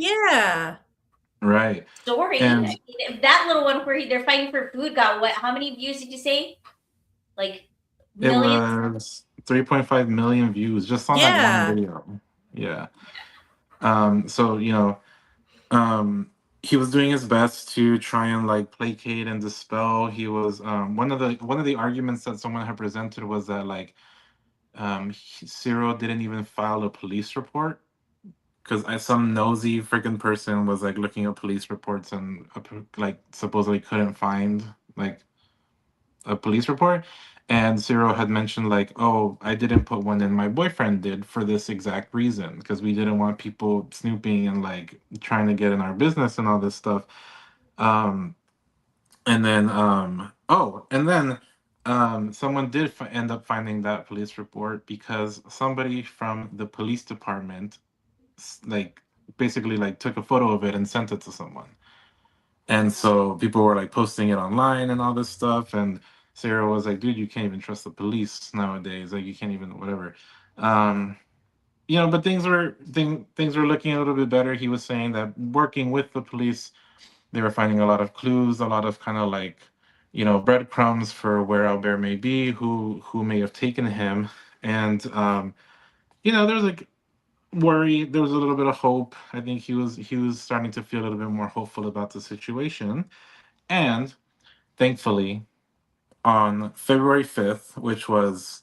Right. story. And That little one where they're fighting for food got what? How many views did you say? Like it millions? was 3.5 million views just on that one video. Yeah. So he was doing his best to try and like placate and dispel. He was one of the arguments that someone had presented was that like Cyril didn't even file a police report, because some nosy freaking person was like looking at police reports and like supposedly couldn't find like a police report. And Cyril had mentioned like, oh, I didn't put one in, my boyfriend did, for this exact reason, because we didn't want people snooping and like trying to get in our business and all this stuff. And then someone did end up finding that police report, because somebody from the police department like basically like took a photo of it and sent it to someone. And so people were like posting it online and all this stuff. And Sarah was like, dude, you can't even trust the police nowadays. Like, you can't even whatever. But things were looking a little bit better. He was saying that working with the police, they were finding a lot of clues, a lot of kind of like, breadcrumbs for where Albert may be, who may have taken him. And there's like worry. There was a little bit of hope. I think he was starting to feel a little bit more hopeful about the situation. And thankfully, on February 5th, which was,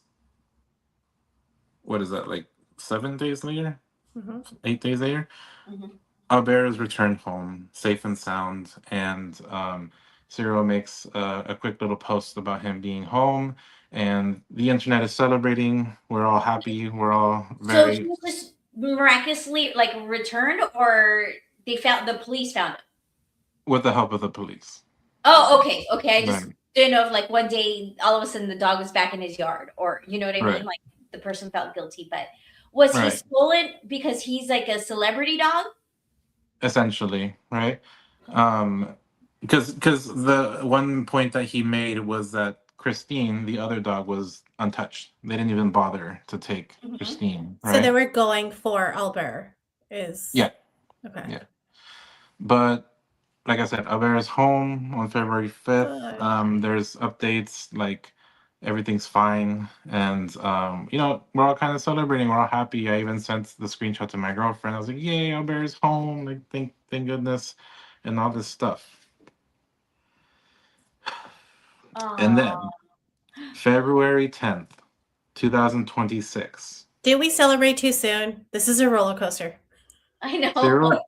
what is that, like 7 days later, Mhm. 8 days later, Mhm. Albert is returned home safe and sound, and Cyril makes a quick little post about him being home, and the internet is celebrating. We're all happy. We're all So he very, was just miraculously like returned, or the police found him. with the help of the police. Oh, okay, okay. I just Right, didn't know if like one day all of a sudden the dog was back in his yard, or you know what I mean? right, Like the person felt guilty, but was he right. stolen because he's like a celebrity dog? Essentially, right? Because the one point that he made was that Christine, the other dog, was untouched. They didn't even bother to take Mhm. Christine, So they right? were going for Albert. Is Yeah, okay. yeah. But like I said, Albert is home on February 5th. Good. There's updates, like everything's fine. And, we're all kind of celebrating. We're all happy. I even sent the screenshot to my girlfriend. I was like, yay, Albert is home. Like, thank goodness. And all this stuff. And Oh, then February 10th, 2026. Did we celebrate too soon? This is a roller coaster. I know. Cyril.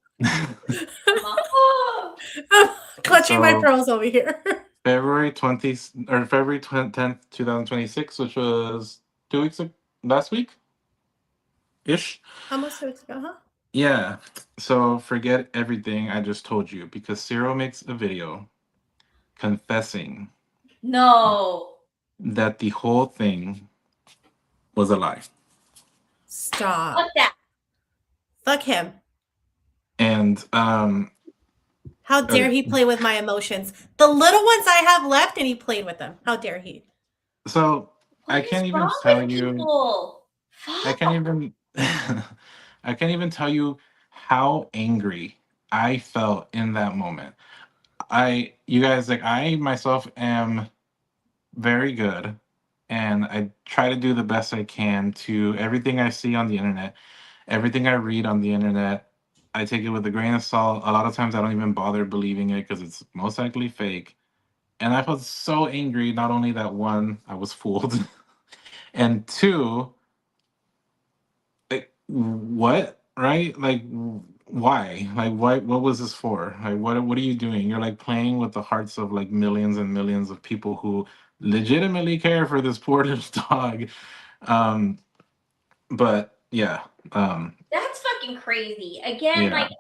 Oh, I'm clutching my So pearls over here. February 10th, 2026, which was 2 weeks ago, last week ish. Almost 2 weeks ago, huh? Yeah. So forget everything I just told you, because Cyril makes a video confessing no. that the whole thing was a lie. Stop. Fuck that. Fuck him. And How dare okay. he play with my emotions? The little ones I have left, and he played with them. How dare he? So I What is can't even wrong tell with you. people? I Fuck. can't even I can't even tell you how angry I felt in that moment. You guys, like, I myself am very good, and I try to do the best I can to everything I see on the internet, everything I read on the internet. I take it with a grain of salt. A lot of times I don't even bother believing it because it's most likely fake. And I felt so angry, not only that, one, I was fooled, and two, like, what, right? Like, why? Like, what was this for? Like, what are you doing? You're like playing with the hearts of like millions and millions of people who legitimately care for this poor little dog. um but yeah. That's fucking crazy. Again, Yeah. like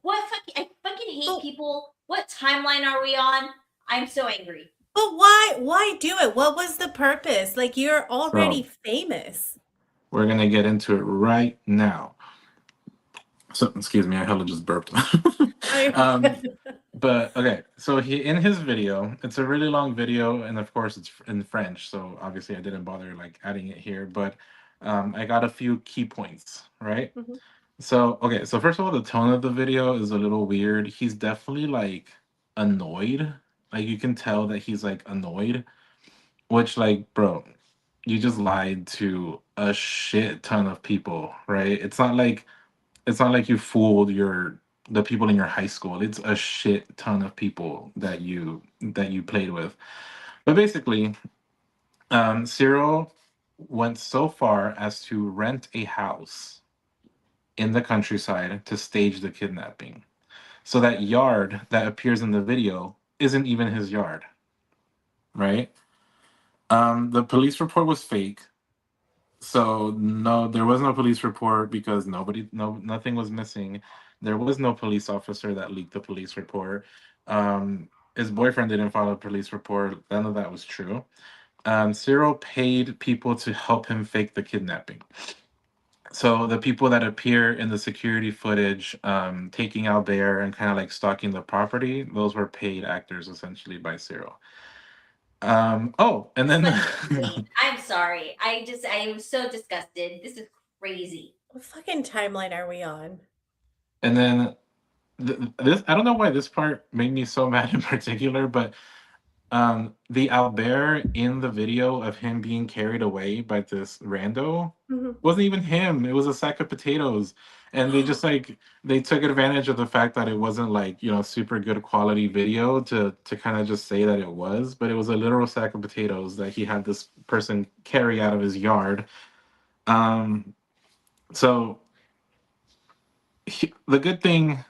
what fucking I fucking hate But, people. What timeline are we on? I'm so angry. but why do it? What was the purpose? Like, you're already So famous. we're gonna get into it right now. So excuse me, I hella just burped. I um But okay, so he, in his video, it's a really long video, and of course it's in French, so obviously I didn't bother like adding it here, but I got a few key points, right? Mhm. So okay, so first of all, the tone of the video is a little weird. He's definitely like annoyed. Like, you can tell that he's like annoyed, which, like, bro, you just lied to a shit ton of people, right? It's not like you fooled the people in your high school. It's a shit ton of people that you played with. But basically, Cyril went so far as to rent a house in the countryside to stage the kidnapping. So that yard that appears in the video isn't even his yard, right? The police report was fake. So no, there was no police report because nothing was missing. There was no police officer that leaked the police report. His boyfriend didn't file a police report. None of that was true. Cyril paid people to help him fake the kidnapping. So the people that appear in the security footage, taking out Bear and kind of like stalking the property, those were paid actors essentially by Cyril. Oh, and then Fucking I'm sorry. I am so disgusted. This is crazy. What fucking timeline are we on? and then this, I don't know why this part made me so mad in particular, but The Albert in the video of him being carried away by this rando Mhm. wasn't even him. It was a sack of potatoes. And they just like they took advantage of the fact that it wasn't like, super good quality video to kind of just say that it was, but it was a literal sack of potatoes that he had this person carry out of his yard. So the good thing,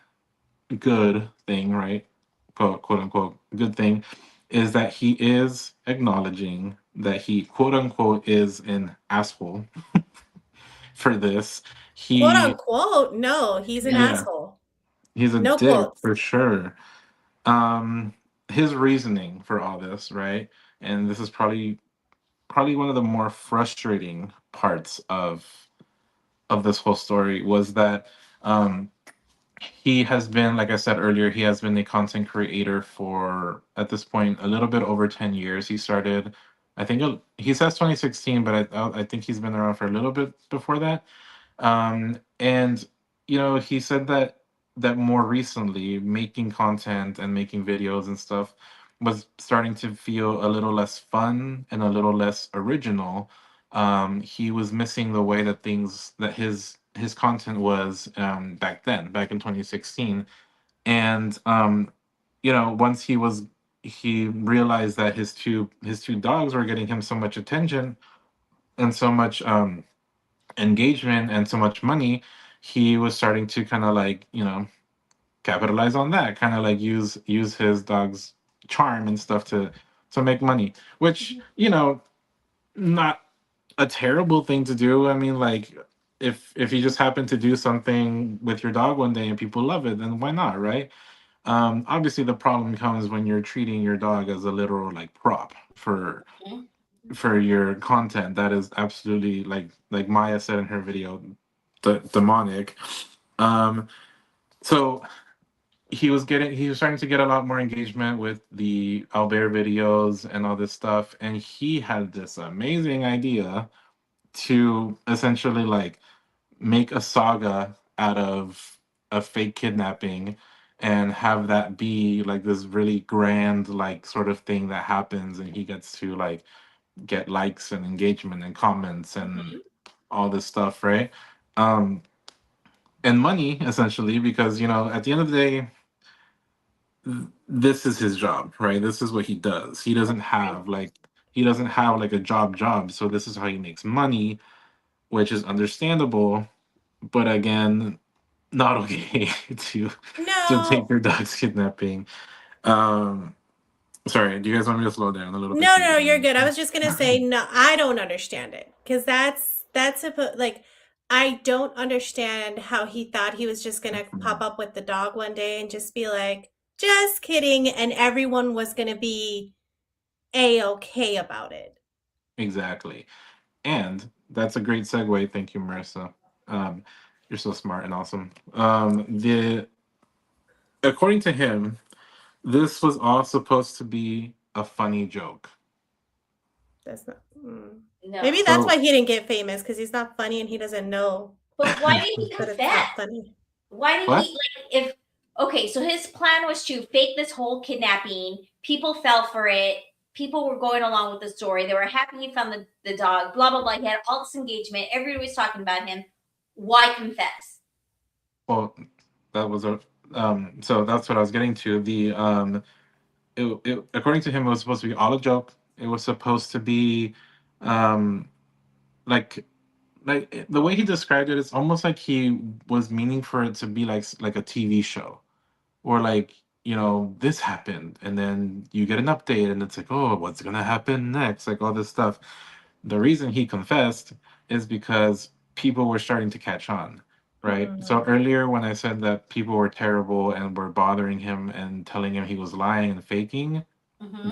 right? Quote unquote, good thing is that he is acknowledging that he quote unquote is an asshole for this. Quote He, unquote. No, he's an yeah, asshole. he's a No dick quotes. for sure. His reasoning for all this, right? And this is probably one of the more frustrating parts of this whole story was that um he has been, like I said earlier, he has been a content creator for, at this point, a little bit over 10 years. He started, I think he says 2016, but I think he's been around for a little bit before that. And he said that more recently, making content and making videos and stuff was starting to feel a little less fun and a little less original. He was missing the way that his content was back then, back in 2016. And once he realized that his two dogs were getting him so much attention and so much engagement and so much money, he was starting to kind of like, capitalize on that, kind of like use his dog's charm and stuff to make money, which, not a terrible thing to do. I mean, like, if you just happen to do something with your dog one day and people love it, then why not, right? Obviously the problem comes when you're treating your dog as a literal like prop for your content. That is absolutely, like Maya said in her video, demonic. Um, so he was starting to get a lot more engagement with the Albert videos and all this stuff, and he had this amazing idea to essentially like make a saga out of a fake kidnapping and have that be like this really grand like sort of thing that happens, and he gets to like get likes and engagement and comments and all this stuff, right? um and money, essentially, because at the end of the day, this is his job, right? This is what he does. He doesn't have like a job, so this is how he makes money, which is understandable, but again, not okay to take No. your dog's kidnapping. um Sorry, do you guys want me to slow down a little bit No, so you no, you're can good. I was just gonna say no. I don't understand it because like I don't understand how he thought he was just gonna pop up with the dog one day and just be like, just kidding, and everyone was gonna be a-okay about it. exactly. And that's a great segue. Thank you, Marissa. um you're so smart and awesome. The According to him, this was all supposed to be a funny joke. That's not. No. Maybe that's why So he didn't get famous because he's not funny and he doesn't know But why did he that it's confess? not funny. Why did what? he like if okay, so his plan was to fake this whole kidnapping. People fell for it. People were going along with the story. They were happy he found the dog, blah, blah, blah. He had all this engagement. Everybody was talking about him. Why confess? Well, that was a so that's what I was getting to. According to him, it was supposed to be all a joke. It was supposed to be um like the way he described it, it's almost like he was meaning for it to be like a TV show, or like, this happened and then you get an update and it's like, oh, what's gonna happen next, like all this stuff. The reason he confessed is because people were starting to catch on, right? So Mm. earlier when I said that people were terrible and were bothering him and telling him he was lying and faking,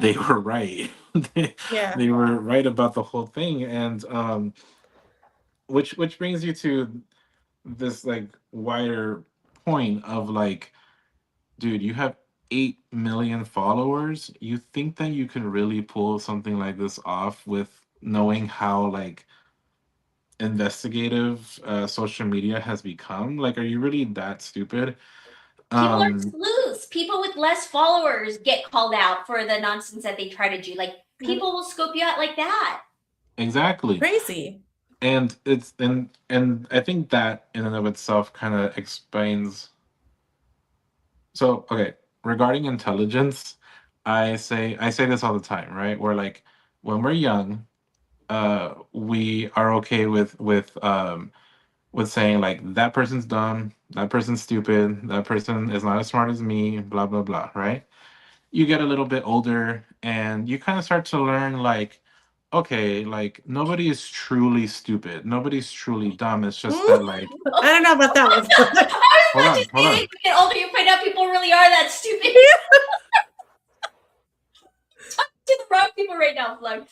they were right. they, Yeah. they were right about the whole thing. And which brings you to this like wider point of like, dude, you have 8 million followers. You think that you can really pull something like this off with knowing how like investigative social media has become? Like, are you really that stupid? People are Um, sleuths. People with less followers get called out for the nonsense that they try to do. Like people will scope you out like that. exactly. Crazy. And it's and I think that in and of itself kind of explains. So okay, regarding intelligence, I say this all the time, right? Where like when we're young, we are okay with saying like that person's dumb, that person's stupid, that person is not as smart as me, blah blah blah, right? You get a little bit older and you kind of start to learn like okay, like nobody is truly stupid, nobody's truly dumb. It's just that like I don't know about that one. I was hold about on, to hold say on. that you get older, you find out people really are that stupid. Talk to the wrong people right now, Flug.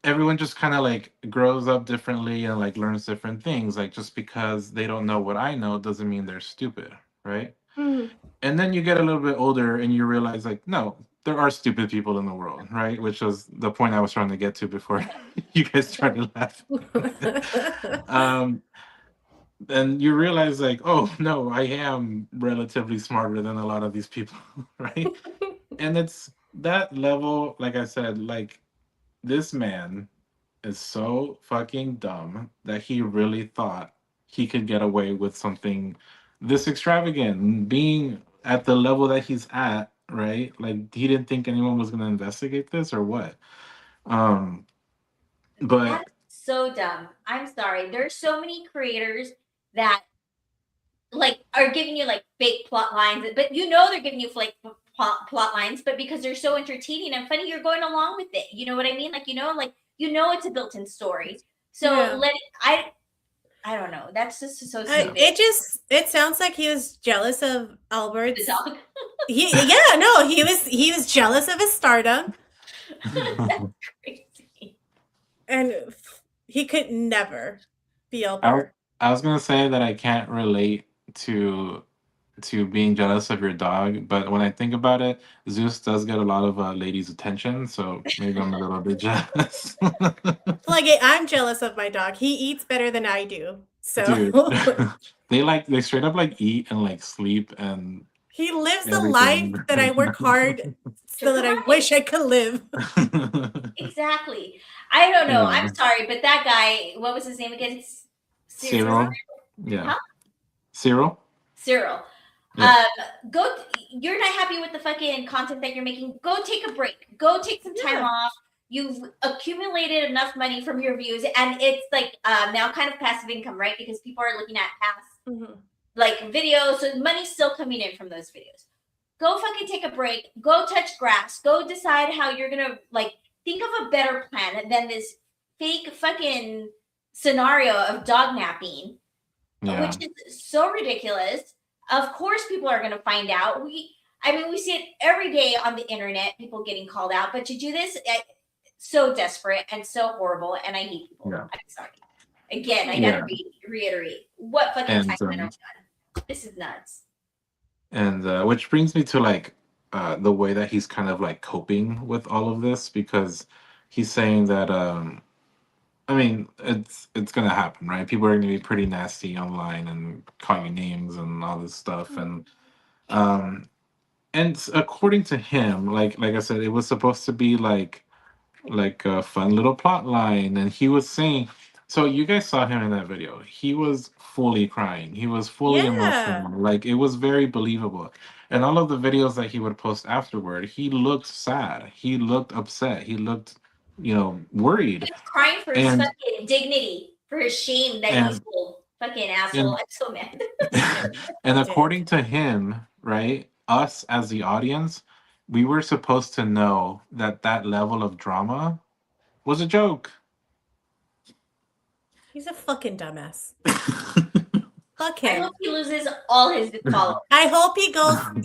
Everyone just kind of like grows up differently and like learns different things. Like just because they don't know what I know doesn't mean they're stupid, right? Mhm. And then you get a little bit older and you realize like no, there are stupid people in the world, right? Which was the point I was trying to get to before you guys tried to laugh. um and you realize like oh no, I am relatively smarter than a lot of these people, right? And it's that level, like I said, like this man is so fucking dumb that he really thought he could get away with something this extravagant, being at the level that he's at, right? Like he didn't think anyone was going to investigate this or what. Um, but That's so dumb. I'm sorry. There's so many creators that like are giving you like fake plot lines, but you know they're giving you like plot lines, but because they're so entertaining and funny, you're going along with it. You know what I mean? Like you know it's a built-in story. So Yeah. let it, I don't know. That's just so stupid. It sounds like he was jealous of Albert's. The dog. He was jealous of his stardom, That's crazy. and he could never be I was, Albert. I was gonna say that I can't relate to being jealous of your dog, but when I think about it, Zeus does get a lot of ladies' attention, so maybe I'm a little bit jealous. Like I'm jealous of my dog. He eats better than I do. So Dude, they straight up like eat and like sleep and he lives the life everything. that I work hard so that I wish I could live. Exactly. I don't know. Yeah. I'm sorry, but that guy, what was his name again? Cyril. Yeah. Huh? Cyril. Cyril. Yeah. Go. You're not happy with the fucking content that you're making. Go take a break. Go take some time off. You've accumulated enough money from your views, and it's like now kind of passive income, right? Because people are looking at past like videos, so money's still coming in from those videos. Go fucking take a break. Go touch grass. Go decide how you're gonna like think of a better plan than this fake fucking scenario of dog napping, which is so ridiculous. Of course, people are going to find out. We see it every day on the internet, people getting called out. But to do this, so desperate and so horrible, and I hate people. Yeah. I'm sorry. Again, I gotta reiterate what fucking time I don't done. This is nuts. And which brings me to like the way that he's kind of like coping with all of this, because he's saying that I mean, it's gonna happen, right? People are gonna be pretty nasty online and call you names and all this stuff, and according to him, like I said, it was supposed to be like a fun little plot line, and he was saying. So you guys saw him in that video. He was fully crying. He was fully emotional. Like it was very believable. And all of the videos that he would post afterward, he looked sad. He looked upset. He looked, worried. He was crying for his fucking dignity, for his shame that he's full. Fucking asshole. I'm so mad. And according to him, right, us as the audience, we were supposed to know that that level of drama was a joke. He's a fucking dumbass. Fuck him. I hope he loses all his followers. I hope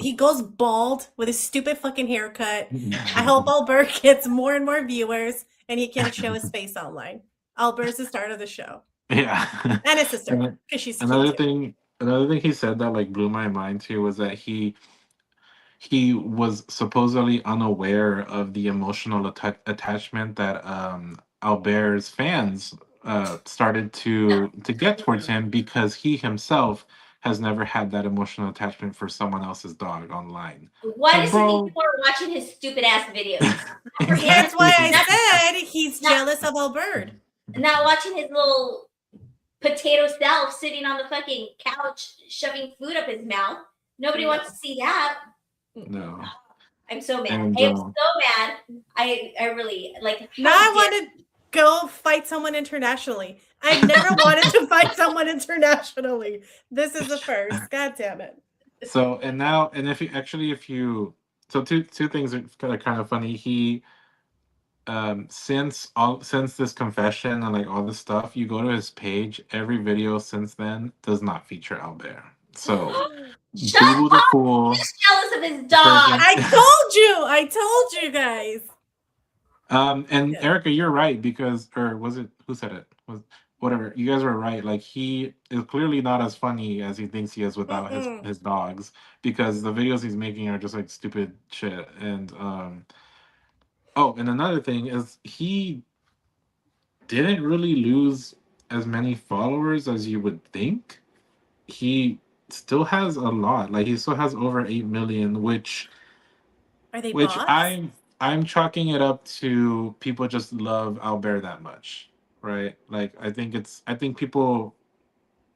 he goes bald with his stupid fucking haircut. I hope Albert gets more and more viewers and he can't show his face online. Albert's the star of the show. Yeah. And his sister, because she's another thing he said that like blew my mind too was that he was supposedly unaware of the emotional attachment that Albert's fans started to get towards him because he himself has never had that emotional attachment for someone else's dog online. Why So, does he think bro, people are watching his stupid ass videos? That's why I Exactly. said he's Not- jealous of Albert. Not watching his little potato self sitting on the fucking couch shoving food up his mouth. Nobody wants to see that. No. I'm so mad. And, I am so mad. I really like. Now I want to go fight someone internationally. I've never wanted to fight someone internationally. This is the first. God damn it. So if you so two things are kind of funny. He since this confession and like all this stuff, you go to his page, every video since then does not feature Albert. So Shut Boo the up! Fool. He's jealous of his dog. I told you guys. And Erika, you're right, because, or was it, who said it? Was whatever. You guys were right. Like, he is clearly not as funny as he thinks he is without his dogs, because the videos he's making are just like stupid shit. And and another thing is he didn't really lose as many followers as you would think. He still has a lot. Like, he still has over 8 million, which Are they which bots? I'm chalking it up to people just love Albert that much, right? Like, I think people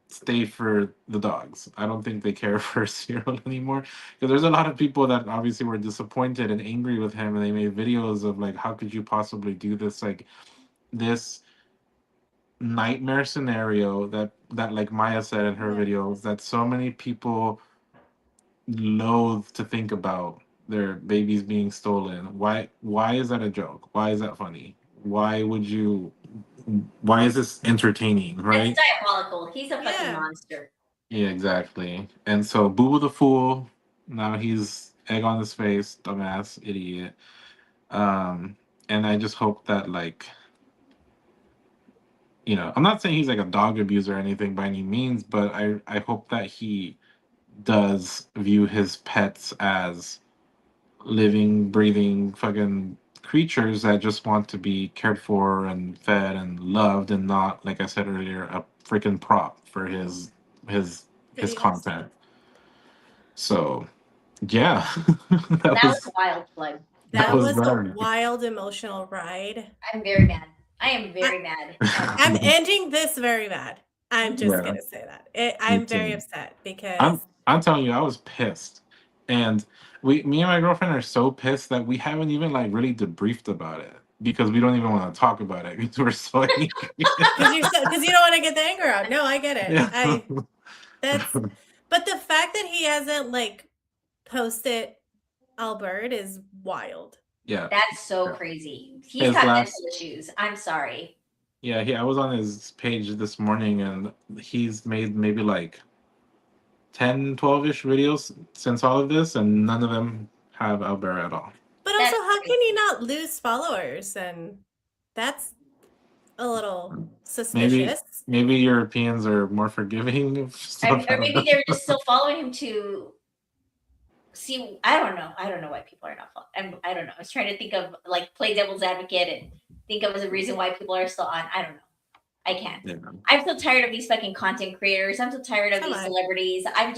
stay for the dogs. I don't think they care for Cyril anymore, because there's a lot of people that obviously were disappointed and angry with him, and they made videos of like, how could you possibly do this? Like, this nightmare scenario that like Maya said in her videos, that so many people loathe to think about, their babies being stolen. Why is that a joke? Why is that funny? Why is this entertaining, right? That's diabolical. He's a fucking monster. Yeah, exactly. And so Boo the Fool, now he's egg on his face, dumbass, idiot. And I just hope that, like, I'm not saying he's like a dog abuser or anything by any means, but I hope that he does view his pets as living, breathing fucking creatures that just want to be cared for and fed and loved, and not, like I said earlier, a freaking prop for his content. So yeah. that was wild, Flug. That was a wild emotional ride. I'm very mad. I am very mad. I'm ending this very mad. I'm just gonna say that. I'm very upset because I'm telling you, I was pissed. And me and my girlfriend are so pissed that we haven't even like really debriefed about it, because we don't even want to talk about it, because we're so angry. Because you don't want to get the anger out. No, I get it. Yeah. But the fact that he hasn't like posted Albert is wild. Yeah. That's so crazy. He's got mental issues. I'm sorry. Yeah, I was on his page this morning, and he's made maybe like 10, 12-ish videos since all of this, and none of them have Albert at all. But also, how can you not lose followers? And that's a little suspicious. Maybe Europeans are more forgiving of stuff. Or maybe they're just still following him to see. I don't know why people are not following. I don't know. I was trying to think of, like, play devil's advocate and think of as a reason why people are still on. I don't know. I can't. Yeah. I'm so tired of these fucking content creators. I'm so tired of these celebrities. Have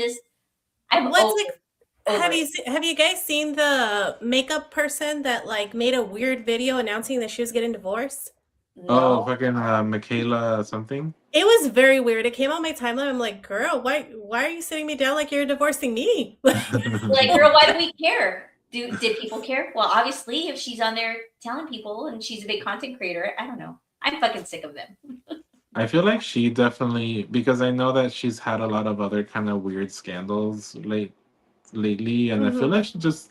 you guys seen the makeup person that like made a weird video announcing that she was getting divorced? No. Oh, fucking Michaela something. It was very weird. It came on my timeline. I'm like, girl, why are you sitting me down like you're divorcing me? Like, girl, why do we care? Did people care? Well, obviously, if she's on there telling people and she's a big content creator, I don't know. I'm fucking sick of them. I feel like she definitely, because I know that she's had a lot of other kind of weird scandals lately, and I feel like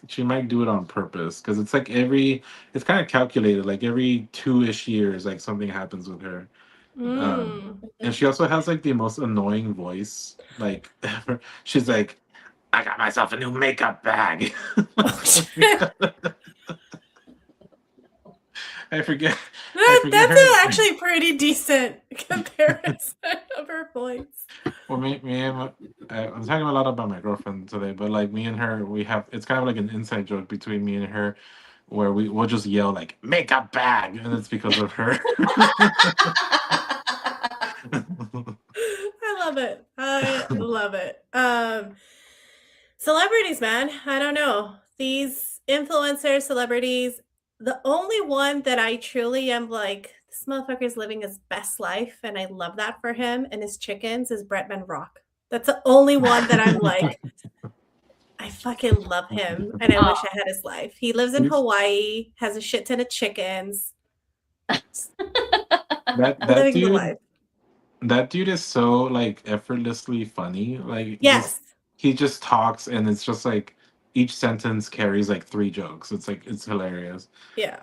she might do it on purpose, because it's like it's kind of calculated, like every 2-ish years, like something happens with her. And she also has like the most annoying voice, like ever. She's like, I got myself a new makeup bag. I forget. That's actually pretty decent comparison of her voice. Well, I'm talking a lot about my girlfriend today, but like me and her, it's kind of like an inside joke between me and her, where we'll just yell like "makeup bag," and it's because of her. it. I love it. Celebrities, man. I don't know. These influencers, celebrities, the only one that I truly am like, this motherfucker is living his best life, and I love that for him and his chickens, is Bretman Rock. That's the only one that I'm like, I fucking love him, and I wish I had his life. He lives in Hawaii, has a shit ton of chickens. That dude, that dude is so like effortlessly funny. Like he just talks, and it's just like each sentence carries like 3 jokes. It's like it's hilarious. Yeah.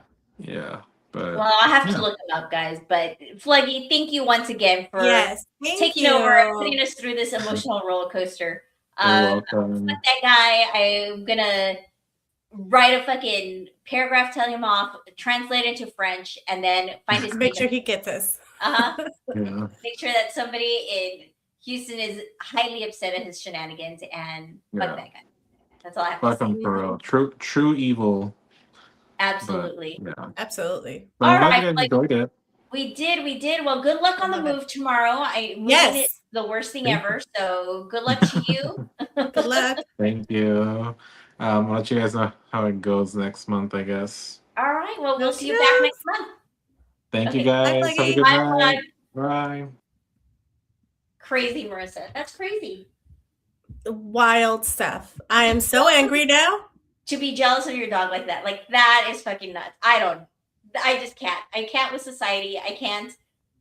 But well, I'll have to look him up, guys. But Fluggy, thank you once again for taking over and putting us through this emotional roller coaster. You're welcome. Fuck that guy. I'm gonna write a fucking paragraph telling him off, translate it into French, and then find his make sure he gets us. Yeah. Make sure that somebody in Houston is highly upset at his shenanigans, and fuck that guy. That's all I have to say. Fuck him for real. True evil. Absolutely. But, absolutely. But I'm glad you guys enjoyed it. We did. Well, good luck on the move tomorrow. Moving is the worst thing ever. So good luck to you. Good luck. Thank you. I'll let you guys know how it goes next month, I guess. All right. Well, we'll see you back next month. Thank you guys. Bye, have a good night. Bye. Crazy, Marissa. That's crazy. Wild stuff. I am so angry now. To be jealous of your dog like that. Like, that is fucking nuts. I just can't. I can't with society. I can't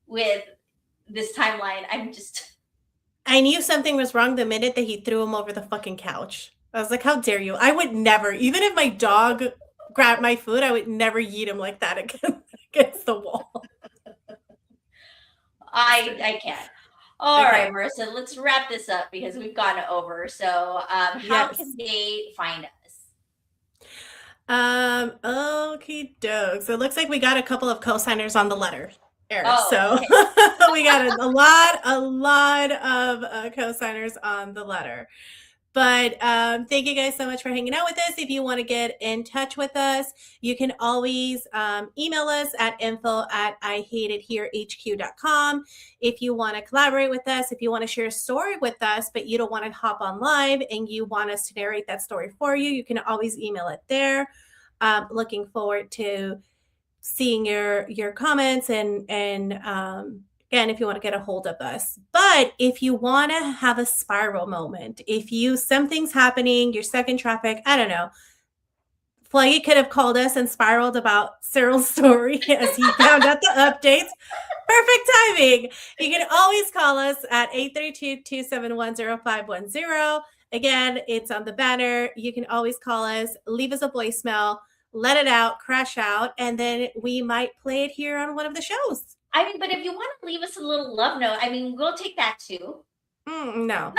with this timeline. I knew something was wrong the minute that he threw him over the fucking couch. I was like, how dare you? I would never, even if my dog grabbed my food, I would never yeet him like that against the wall. I can't. All right, Marissa, let's wrap this up because we've gone over. So how can they find us? Okie doke. So it looks like we got a couple of co-signers on the letter. So we got a lot of co-signers on the letter. But thank you guys so much for hanging out with us. If you want to get in touch with us, you can always email us at info@IHatedHereHQ.com. If you want to collaborate with us, if you want to share a story with us, but you don't want to hop on live and you want us to narrate that story for you, you can always email it there. Looking forward to seeing your comments and again, if you want to get a hold of us. But if you want to have a spiral moment, something's happening, you're stuck in traffic, I don't know. Fluggy could have called us and spiraled about Cyril's story as he found out the updates. Perfect timing. You can always call us at 832-271-0510. Again, it's on the banner. You can always call us, leave us a voicemail, let it out, crash out, and then we might play it here on one of the shows. I mean, but if you want to leave us a little love note, I mean, we'll take that too. No.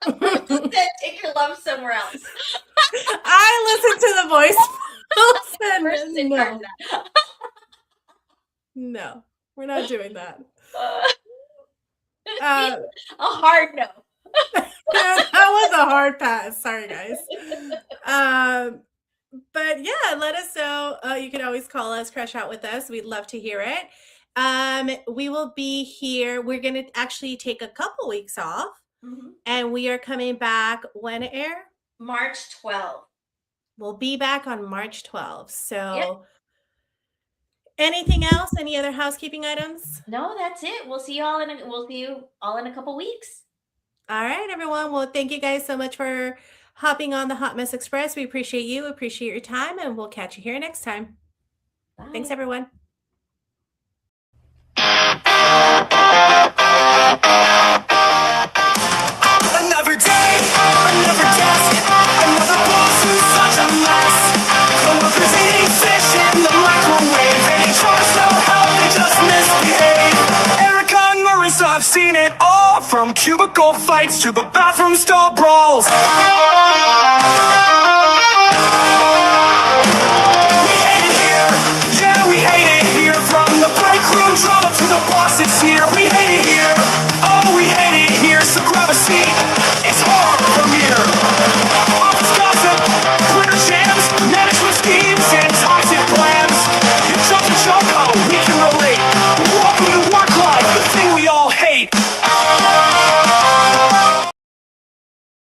Take your love somewhere else. I listen to the voice. No, we're not doing that. A hard no. That was a hard pass. Sorry, guys. But yeah, let us know. You can always call us, crash out with us. We'd love to hear it. We will be here. We're going to actually take a couple weeks off, and we are coming back when it air? March 12th. We'll be back on March 12th. So anything else? Any other housekeeping items? No, that's it. We'll see you all in a couple weeks. All right, everyone. Well, thank you guys so much for hopping on the Hotmess Express. We appreciate you, appreciate your time, and we'll catch you here next time. Bye. Thanks, everyone. Another day, another desk, another boss who's such a mess. Coworkers eating fish in the microwave. They ain't charged no help, they just misbehave. Erika and Marissa, I've seen it all, from cubicle fights to the bathroom stall brawls.